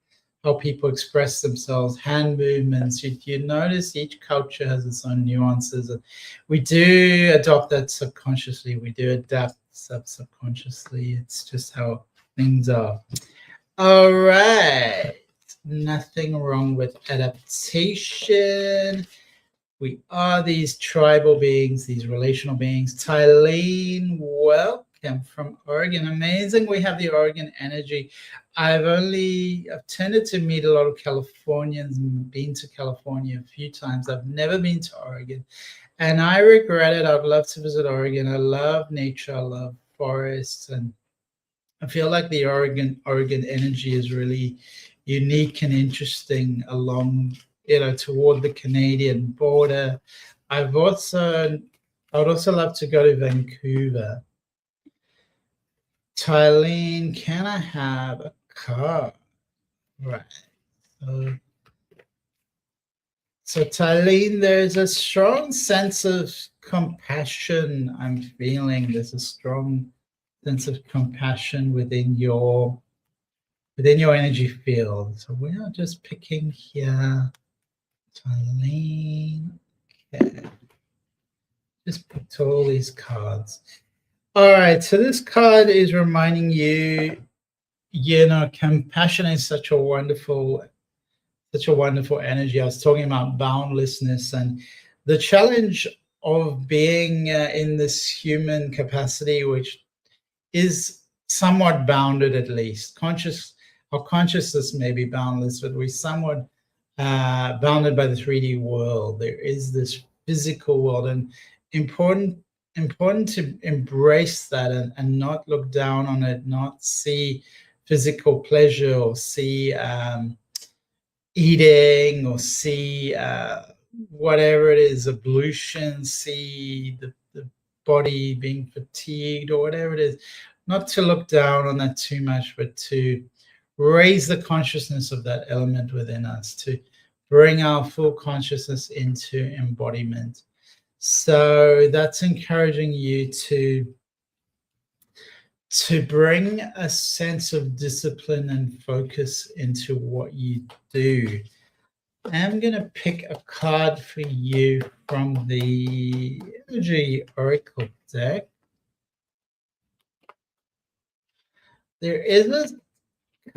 How people express themselves, hand movements. You notice each culture has its own nuances. And we do adopt that subconsciously. We do adapt subconsciously. It's just how things are. All right. Nothing wrong with adaptation. We are these tribal beings, these relational beings. Tylene, welcome from Oregon. Amazing. We have the Oregon energy. I've tended to meet a lot of Californians and been to California a few times. I've never been to Oregon, and I regret it. I'd love to visit Oregon. I love nature. I love forests, and I feel like the Oregon energy is really unique and interesting along, toward the Canadian border. I would also love to go to Vancouver. Tylene, can I have a car? Right. So Tylene, there's a strong sense of compassion I'm feeling. There's a strong sense of compassion within your energy field. So we are just picking here. Tylene. Okay. Just picked all these cards. All right, so this card is reminding you, compassion is such a wonderful energy. I was talking about boundlessness and the challenge of being in this human capacity, which is somewhat bounded, at least. Our consciousness may be boundless, but we're somewhat bounded by the 3D world. There is this physical world, and important to embrace that and not look down on it, not see physical pleasure or see eating or see whatever it is, ablution, see the body being fatigued or whatever it is, not to look down on that too much, but to raise the consciousness of that element within us, to bring our full consciousness into embodiment. So that's encouraging you to bring a sense of discipline and focus into what you do. I'm going to pick a card for you from the Energy Oracle deck. There is a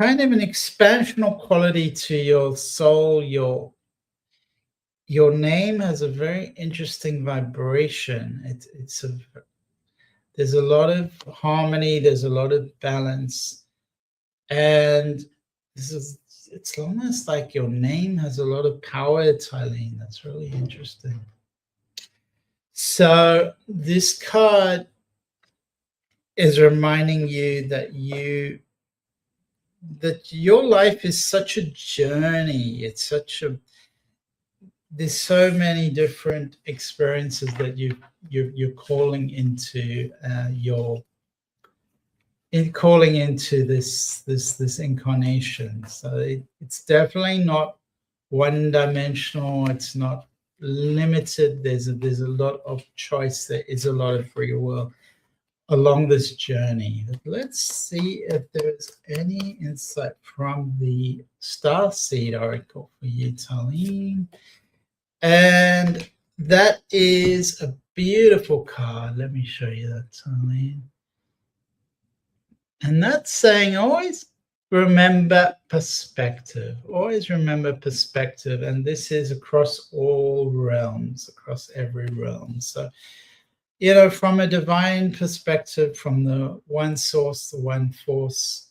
kind of an expansional quality to your soul. Your name has a very interesting vibration. There's a lot of harmony. There's a lot of balance, and it's almost like your name has a lot of power, Tylene. That's really interesting. So this card is reminding you that your life is such a journey. There's so many different experiences that you're calling into calling into this incarnation. So it's definitely not one-dimensional. It's not limited. There's a lot of choice. There is a lot of free will along this journey. Let's see if there's any insight from the Starseed Oracle for you, Tylene. And that is a beautiful card. Let me show you that, Tylene. And that's saying always remember perspective. Always remember perspective. And this is across all realms, across every realm. So from a divine perspective, from the one source, the one force,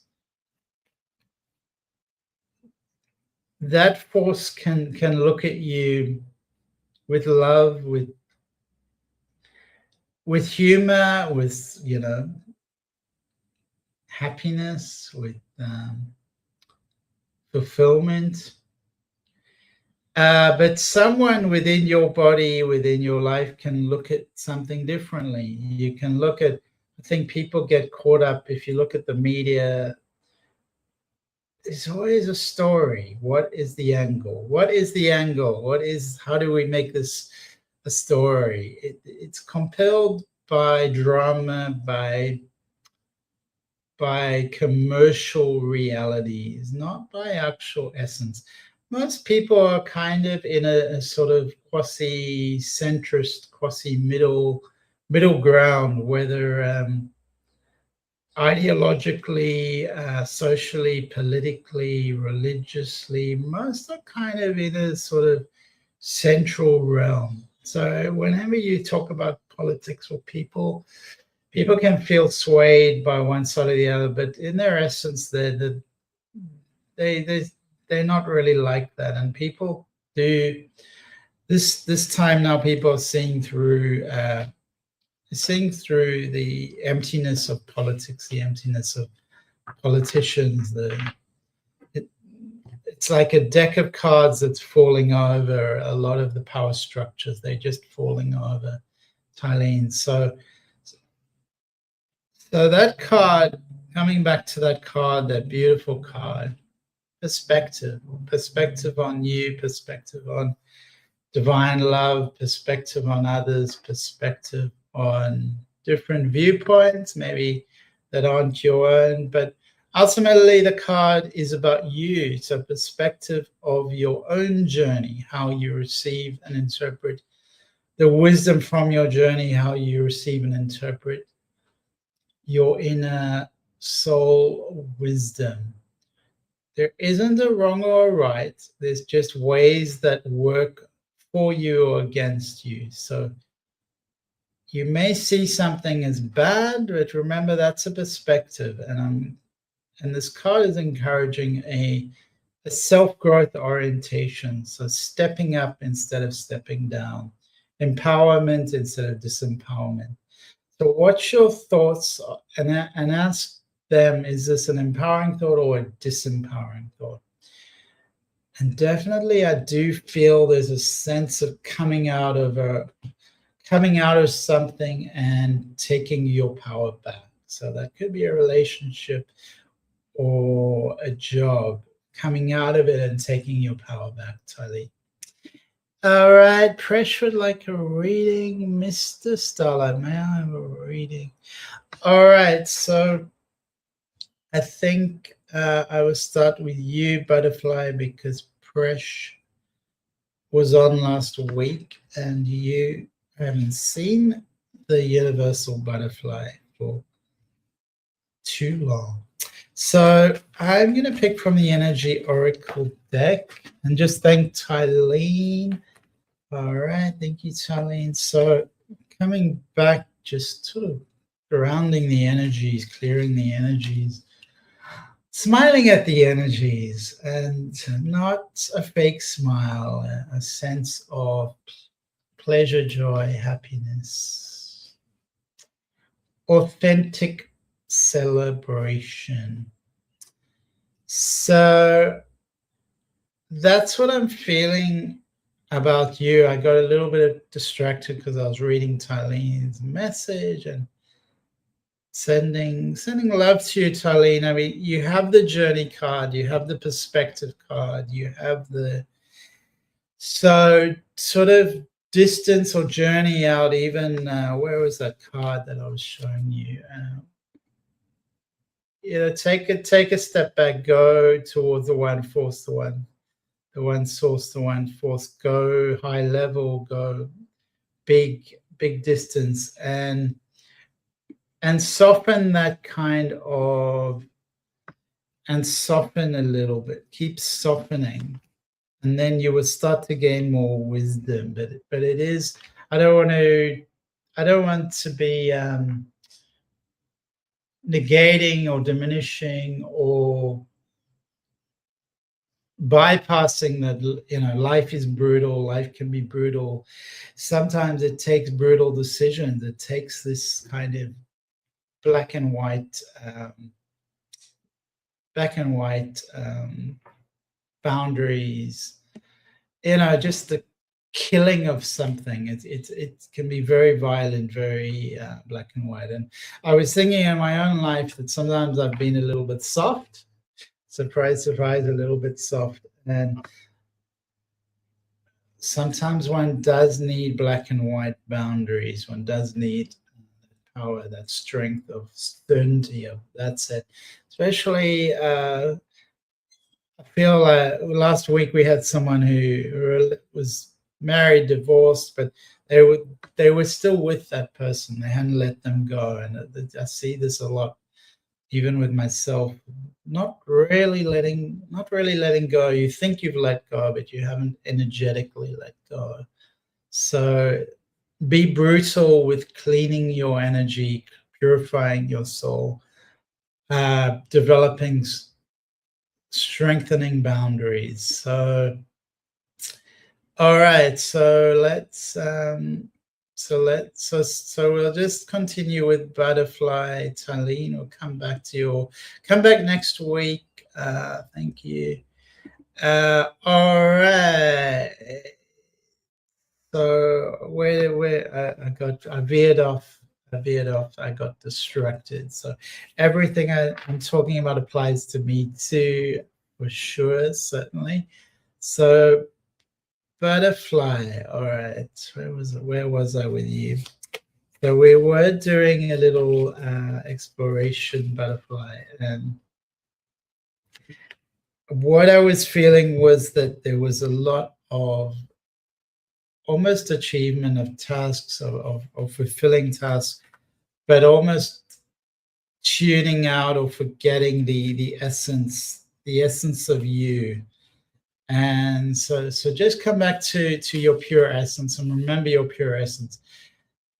that force can look at you with love, with humor, with happiness, with fulfillment. But someone within your body, within your life, can look at something differently. You can look at, I think people get caught up, if you look at the media, there's always a story. What is the angle? What is the angle? How do we make this a story? It's compelled by drama, by commercial realities, not by actual essence. Most people are kind of in a sort of quasi-centrist, quasi-middle ground, whether ideologically, socially, politically, religiously. Most are kind of in a sort of central realm. So whenever you talk about politics or people can feel swayed by one side or the other, but in their essence, they're not really like that. And people do this time now. People are seeing through the emptiness of politics, the emptiness of politicians. It's like a deck of cards that's falling over. A lot of the power structures, they're just falling over, Tylene. So that card, coming back to that card, that beautiful card, perspective on you, perspective on divine love, perspective on others, perspective on different viewpoints, maybe that aren't your own, but ultimately the card is about you. It's a perspective of your own journey, how you receive and interpret the wisdom from your journey, how you receive and interpret your inner soul wisdom. There isn't a wrong or a right. There's just ways that work for you or against you. So you may see something as bad, but remember that's a perspective. And this card is encouraging a self-growth orientation. So stepping up instead of stepping down, empowerment instead of disempowerment. So what's your thoughts, and ask them, is this an empowering thought or a disempowering thought? And definitely I do feel there's a sense of coming out of something and taking your power back. So that could be a relationship or a job, coming out of it and taking your power back, Tylee. All right, Presh would like a reading. Mr. Starlight, may I have a reading? All right, so I think I will start with you, Butterfly, because Presh was on last week and you haven't seen the universal butterfly for too long. So I'm going to pick from the Energy Oracle deck and just thank Tylene. All right, thank you, Tylene. So coming back, just sort of grounding the energies, clearing the energies, smiling at the energies, and not a fake smile, a sense of pleasure, joy, happiness, authentic celebration. So that's what I'm feeling about you. I got a little bit distracted because I was reading Tylene's message and sending love to you, Tylene. I mean, you have the journey card, you have the perspective card, you have the sort of distance or journey out. Even where was that card that I was showing you? Take a step back, go towards the one force, the one source, the one force, go high level, go big distance, and soften that kind of, and soften a little bit, keep softening, and then you will start to gain more wisdom. But it is, I don't want to to be negating or diminishing or bypassing that. Life is brutal. Life can be brutal. Sometimes it takes brutal decisions. It takes this kind of black and white boundaries. Just the killing of something. It can be very violent, very black and white. And I was thinking in my own life that sometimes I've been a little bit soft. Surprise, surprise, a little bit soft. And sometimes one does need black and white boundaries. One does need power, that strength of certainty of that's it. Especially, I feel like last week we had someone who was married, divorced, but they were still with that person. They hadn't let them go, and I see this a lot, even with myself. Not really letting go. You think you've let go, but you haven't energetically let go. So be brutal with cleaning your energy, purifying your soul, developing, strengthening boundaries. So, all right. So we'll just continue with butterfly. Talene, we'll come back to you. Come back next week. Thank you. All right. So I veered off. I got distracted. So everything I'm talking about applies to me too, for sure, certainly. So butterfly. All right. Where was I with you? So we were doing a little exploration, butterfly, and what I was feeling was that there was a lot of almost achievement of tasks, of fulfilling tasks, but almost tuning out or forgetting the essence of you. And so just come back to your pure essence and remember your pure essence.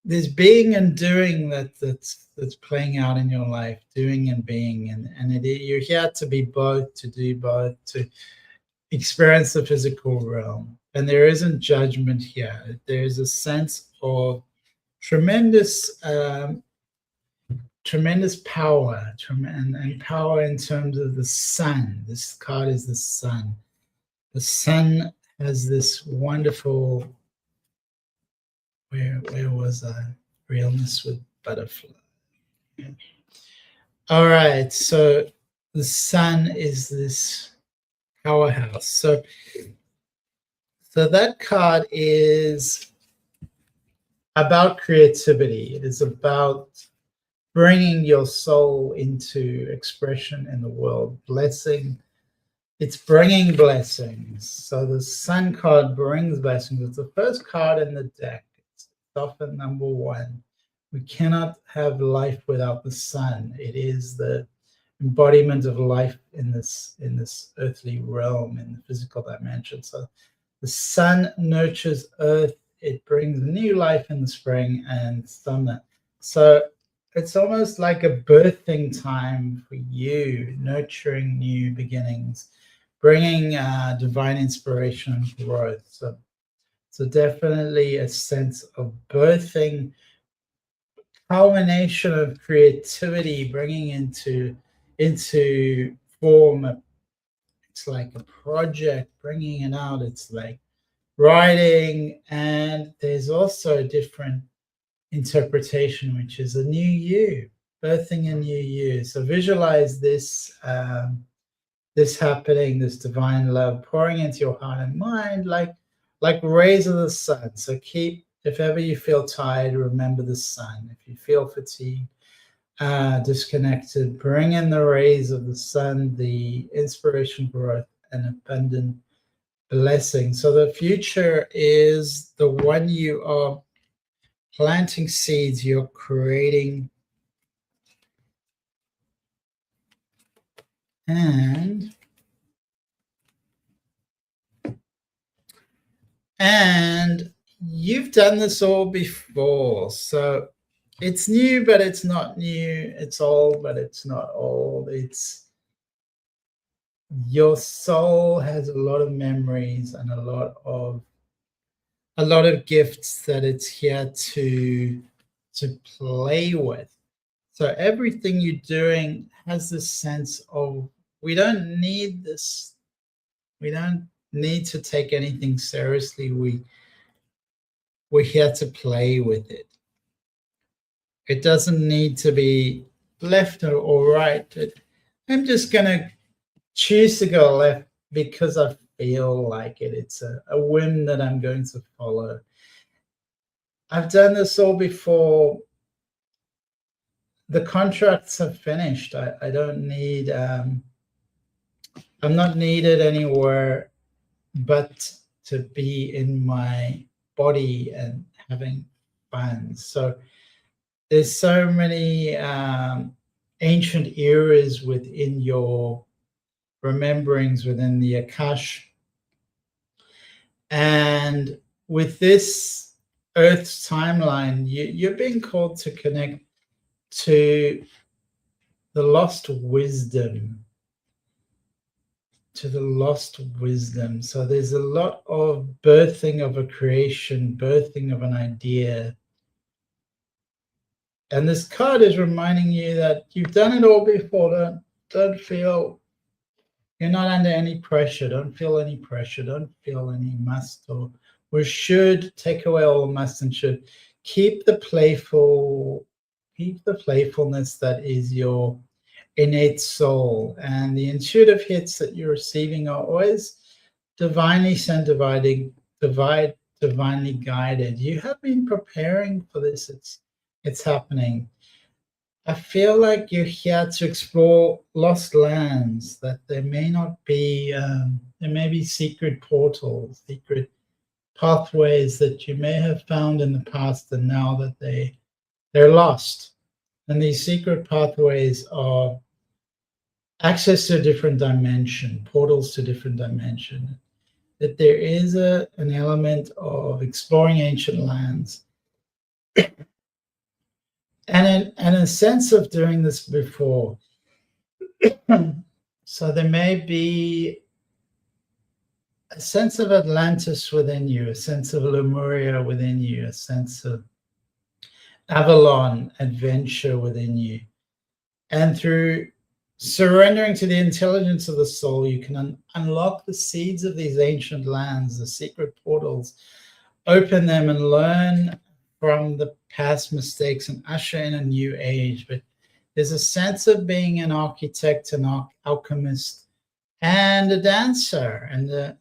There's being and doing that's playing out in your life, doing and being, and you're here to be both, to do both, to experience the physical realm. And there isn't judgment here. There's a sense of tremendous power, and power in terms of the sun. This card is the sun. The sun has this wonderful, where was I? Realness with butterfly. Okay. All right, so the sun is this powerhouse. So that card is about creativity. It is about bringing your soul into expression in the world, blessing. It's bringing blessings. So the sun card brings blessings. It's the first card in the deck. It's often number one. We cannot have life without the sun. It is the embodiment of life in this earthly realm, in the physical dimension. So the sun nurtures earth. It brings new life in the spring and summer. So it's almost like a birthing time for you, nurturing new beginnings, bringing divine inspiration and growth. So definitely a sense of birthing, culmination of creativity, bringing into form. It's like a project, bringing it out. It's like writing, and there's also a different interpretation, which is a new you, birthing a new you. So visualize this this happening, this divine love pouring into your heart and mind, like rays of the sun. So if ever you feel tired, remember the sun. If you feel fatigued, disconnected, bring in the rays of the sun, the inspiration, growth, and abundant blessing. So the future is the one you are planting seeds, you're creating, and you've done this all before, so it's new, but it's not new. It's old, but it's not old. It's your soul has a lot of memories and a lot of gifts that it's here to play with. So everything you're doing has this sense of, we don't need this. We don't need to take anything seriously. We're here to play with it. It doesn't need to be left or right. I'm just going to choose to go left because I feel like it. It's a whim that I'm going to follow. I've done this all before. The contracts have finished. I don't need, I'm not needed anywhere but to be in my body and having fun. So there's so many ancient eras within your rememberings, within the Akash. And with this Earth's timeline, you're being called to connect to the lost wisdom, So there's a lot of birthing of a creation, birthing of an idea. And this card is reminding you that you've done it all before. Don't feel you're not under any pressure. Don't feel any pressure. Don't feel any must or should. Take away all must and should. Keep the playfulness that is your innate soul, and the intuitive hits that you're receiving are always divinely sent, divinely guided. You have been preparing for this. It's happening. I feel like you're here to explore lost lands, that there may not be, there may be secret portals, secret pathways that you may have found in the past, and now that they're lost. And these secret pathways are access to a different dimension, portals to different dimension. That there is an element of exploring ancient lands, and a sense of doing this before. So there may be a sense of Atlantis within you, a sense of Lemuria within you, a sense of Avalon adventure within you. And through surrendering to the intelligence of the soul, you can unlock the seeds of these ancient lands, the secret portals, open them and learn from the past mistakes and usher in a new age. But there's a sense of being an architect, an alchemist, and a dancer, and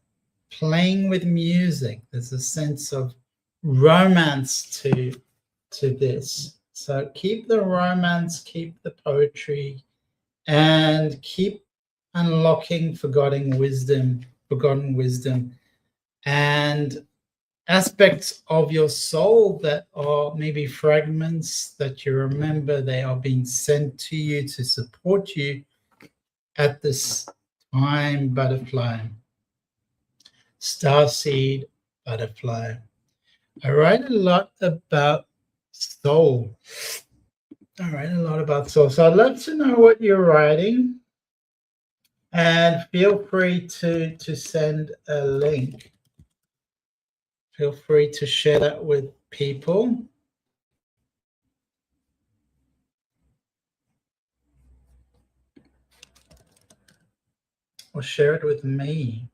playing with music. There's a sense of romance to this. So keep the romance, keep the poetry, and keep unlocking forgotten wisdom, and aspects of your soul that are maybe fragments that you remember. They are being sent to you to support you at this time. Butterfly, starseed, butterfly. I write a lot about soul. So I'd love to know what you're writing, and feel free to send a link. Feel free to share that with people. Or share it with me.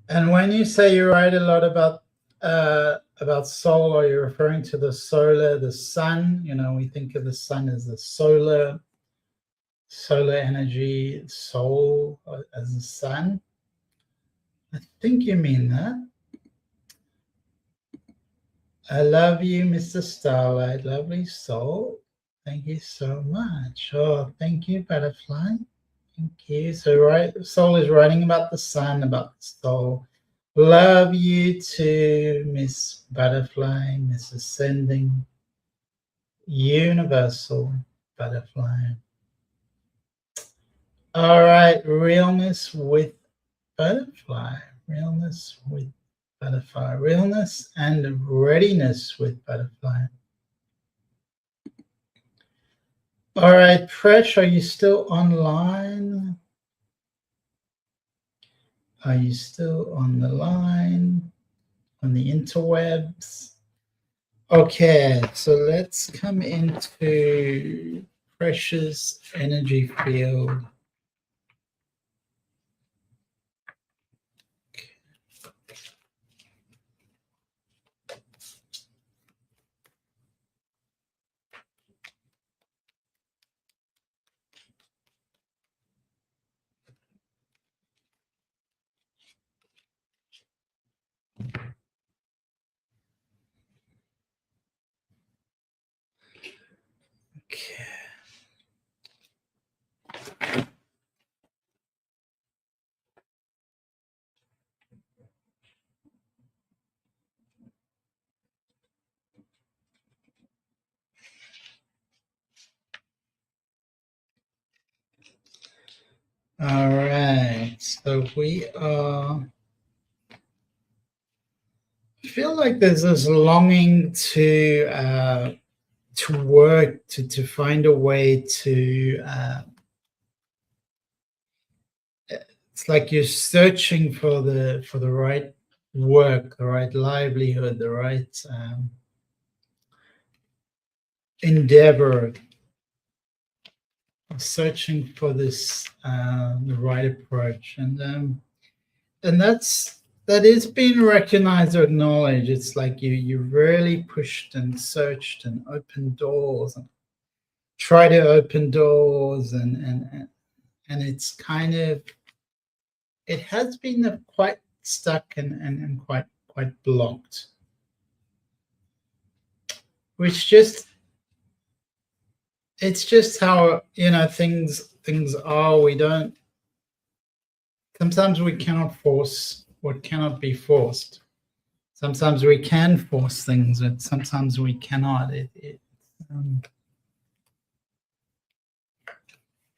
And when you say you write a lot about soul, are you referring to the solar, the sun? You know, we think of the sun as the solar energy, soul as the sun. I think you mean that. I love you, Mr. Starlight. Lovely soul. Thank you so much. Oh, thank you, butterfly. Thank you. So, soul is writing about the sun, about the soul. Love you too, Miss Butterfly, Miss Ascending Universal Butterfly. All right, realness with butterfly, realness with butterfly, realness and readiness with butterfly. All right, Presh, are you still online? Are you still on the line, on the interwebs? Okay, so let's come into Precious energy field. Okay. All right, so we are. I feel like there's this longing to work to find a way to. It's like you're searching for the right work, the right livelihood, the right endeavor, searching for this the right approach, and that is being recognized or acknowledged. It's like you really pushed and searched and opened doors and try to open doors, and it's kind of, it has been quite stuck and quite blocked, which just, it's just how, things are. We don't, sometimes we cannot force what cannot be forced. Sometimes we can force things, but sometimes we cannot.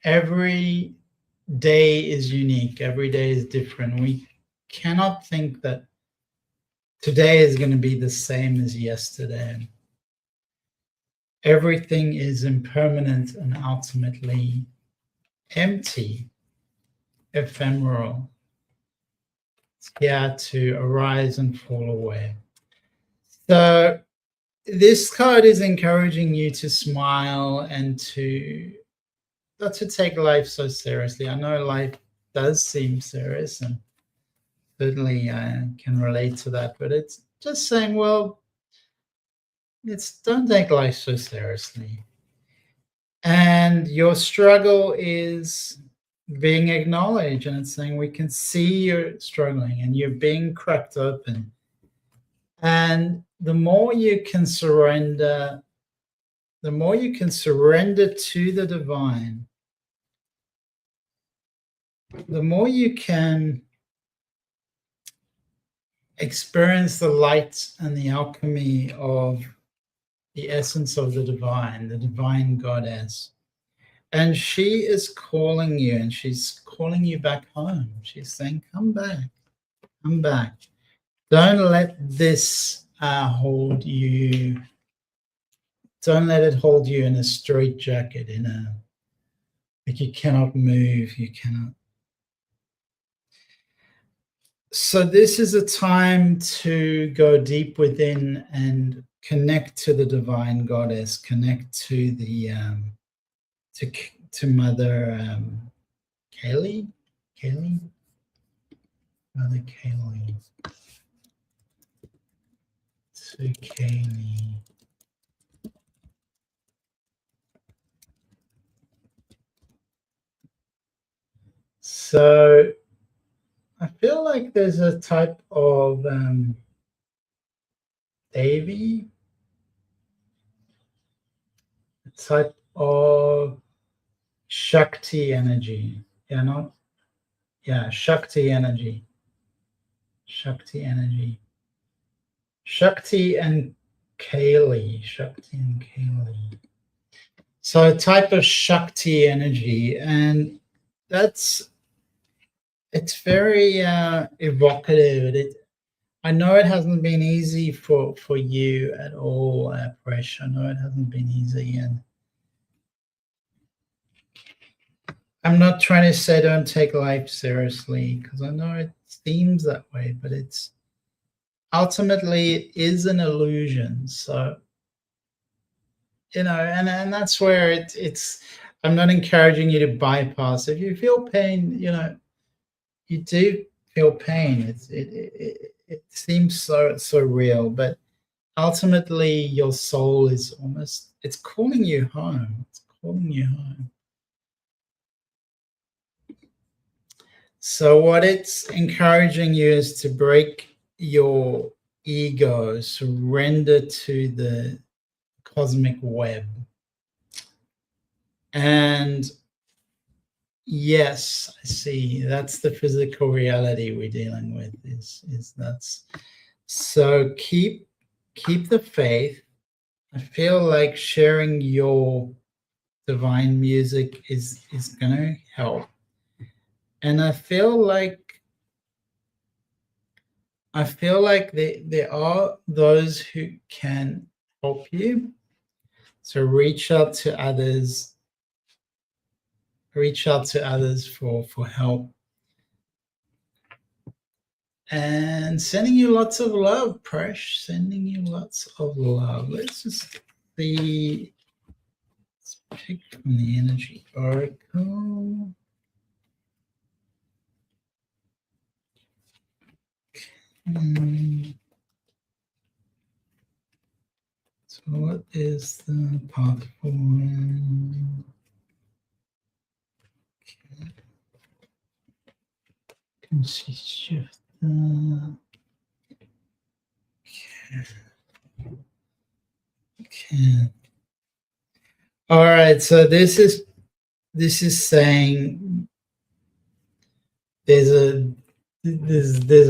Every day is unique. Every day is different. We cannot think that today is going to be the same as yesterday. Everything is impermanent and ultimately empty, ephemeral. It's here to arise and fall away. So this card is encouraging you to smile and to not to take life so seriously. I know life does seem serious, and certainly I can relate to that, but it's just saying, well, it's, don't take life so seriously. And your struggle is being acknowledged, and it's saying we can see you're struggling and you're being cracked open. And the more you can surrender, the more you can surrender to the divine, the more you can experience the light and the alchemy of the essence of the divine goddess. And she is calling you, and she's calling you back home. She's saying, come back, come back. Don't let this hold you. Don't let it hold you in a straitjacket, like you cannot move, you cannot. So this is a time to go deep within and connect to the divine goddess, connect to the to Mother Kaylee, Mother Kaylee, to Kaylee. So I feel like there's a type of Devi, a type of Shakti energy. Shakti energy. Shakti energy. Shakti and Kaylee. Shakti and Kaylee. So a type of Shakti energy. And it's very evocative. I know it hasn't been easy for you at all, Presh. I know it hasn't been easy, and I'm not trying to say don't take life seriously, because I know it seems that way, but it's ultimately it is an illusion. So, and that's where it's I'm not encouraging you to bypass. If you feel pain, you do feel pain. It seems so real, but ultimately your soul is it's calling you home. It's calling you home. So what it's encouraging you is to break your ego, surrender to the cosmic web. And yes, I see. That's the physical reality we're dealing with. Is that's so keep the faith. I feel like sharing your divine music is going to help, and I feel like there are those who can help you. So reach out to others. Reach out to others for help. And sending you lots of love, Presh. Sending you lots of love. Let's just see. Let's pick from the energy oracle. So what is the path forward? Okay. Can she shift that? Okay. All right. So this is saying there's a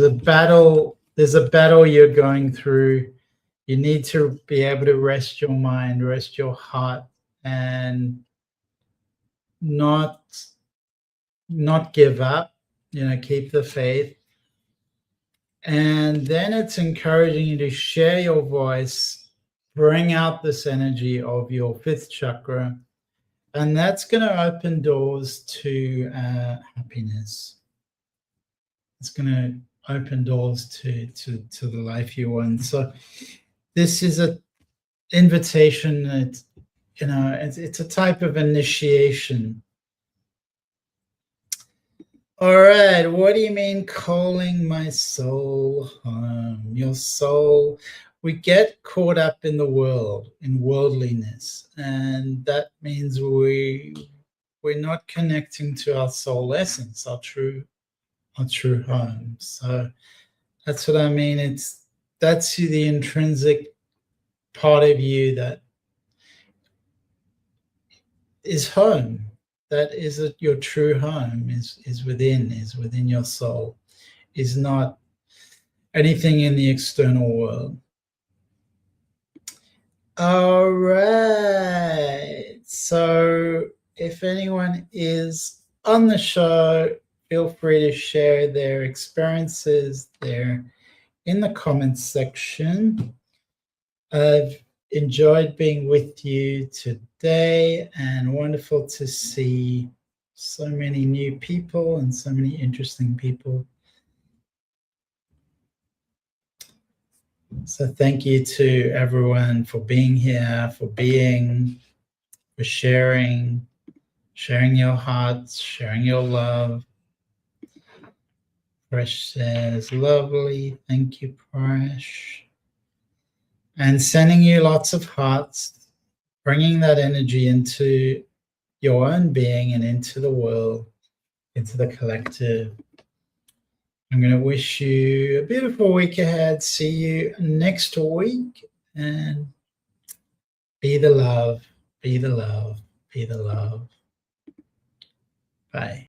battle. There's a battle you're going through. You need to be able to rest your mind, rest your heart, and not give up. Keep the faith. And then it's encouraging you to share your voice, bring out this energy of your fifth chakra, and that's going to open doors to happiness. It's going to open doors to the life you want. So this is an invitation. It's a type of initiation. All right, what do you mean calling my soul home? Your soul, we get caught up in the world, in worldliness, and that means we're not connecting to our soul essence, our true home. So that's what I mean. That's the intrinsic part of you that is home. That is your true home is within your soul, is not anything in the external world. All right. So if anyone is on the show, feel free to share their experiences there in the comments section. I've enjoyed being with you today, and wonderful to see so many new people and so many interesting people. So thank you to everyone for being here, for sharing your hearts, sharing your love. Presh says, lovely. Thank you, Presh. And sending you lots of hearts, bringing that energy into your own being and into the world, into the collective. I'm going to wish you a beautiful week ahead. See you next week, and be the love, be the love, be the love. Bye.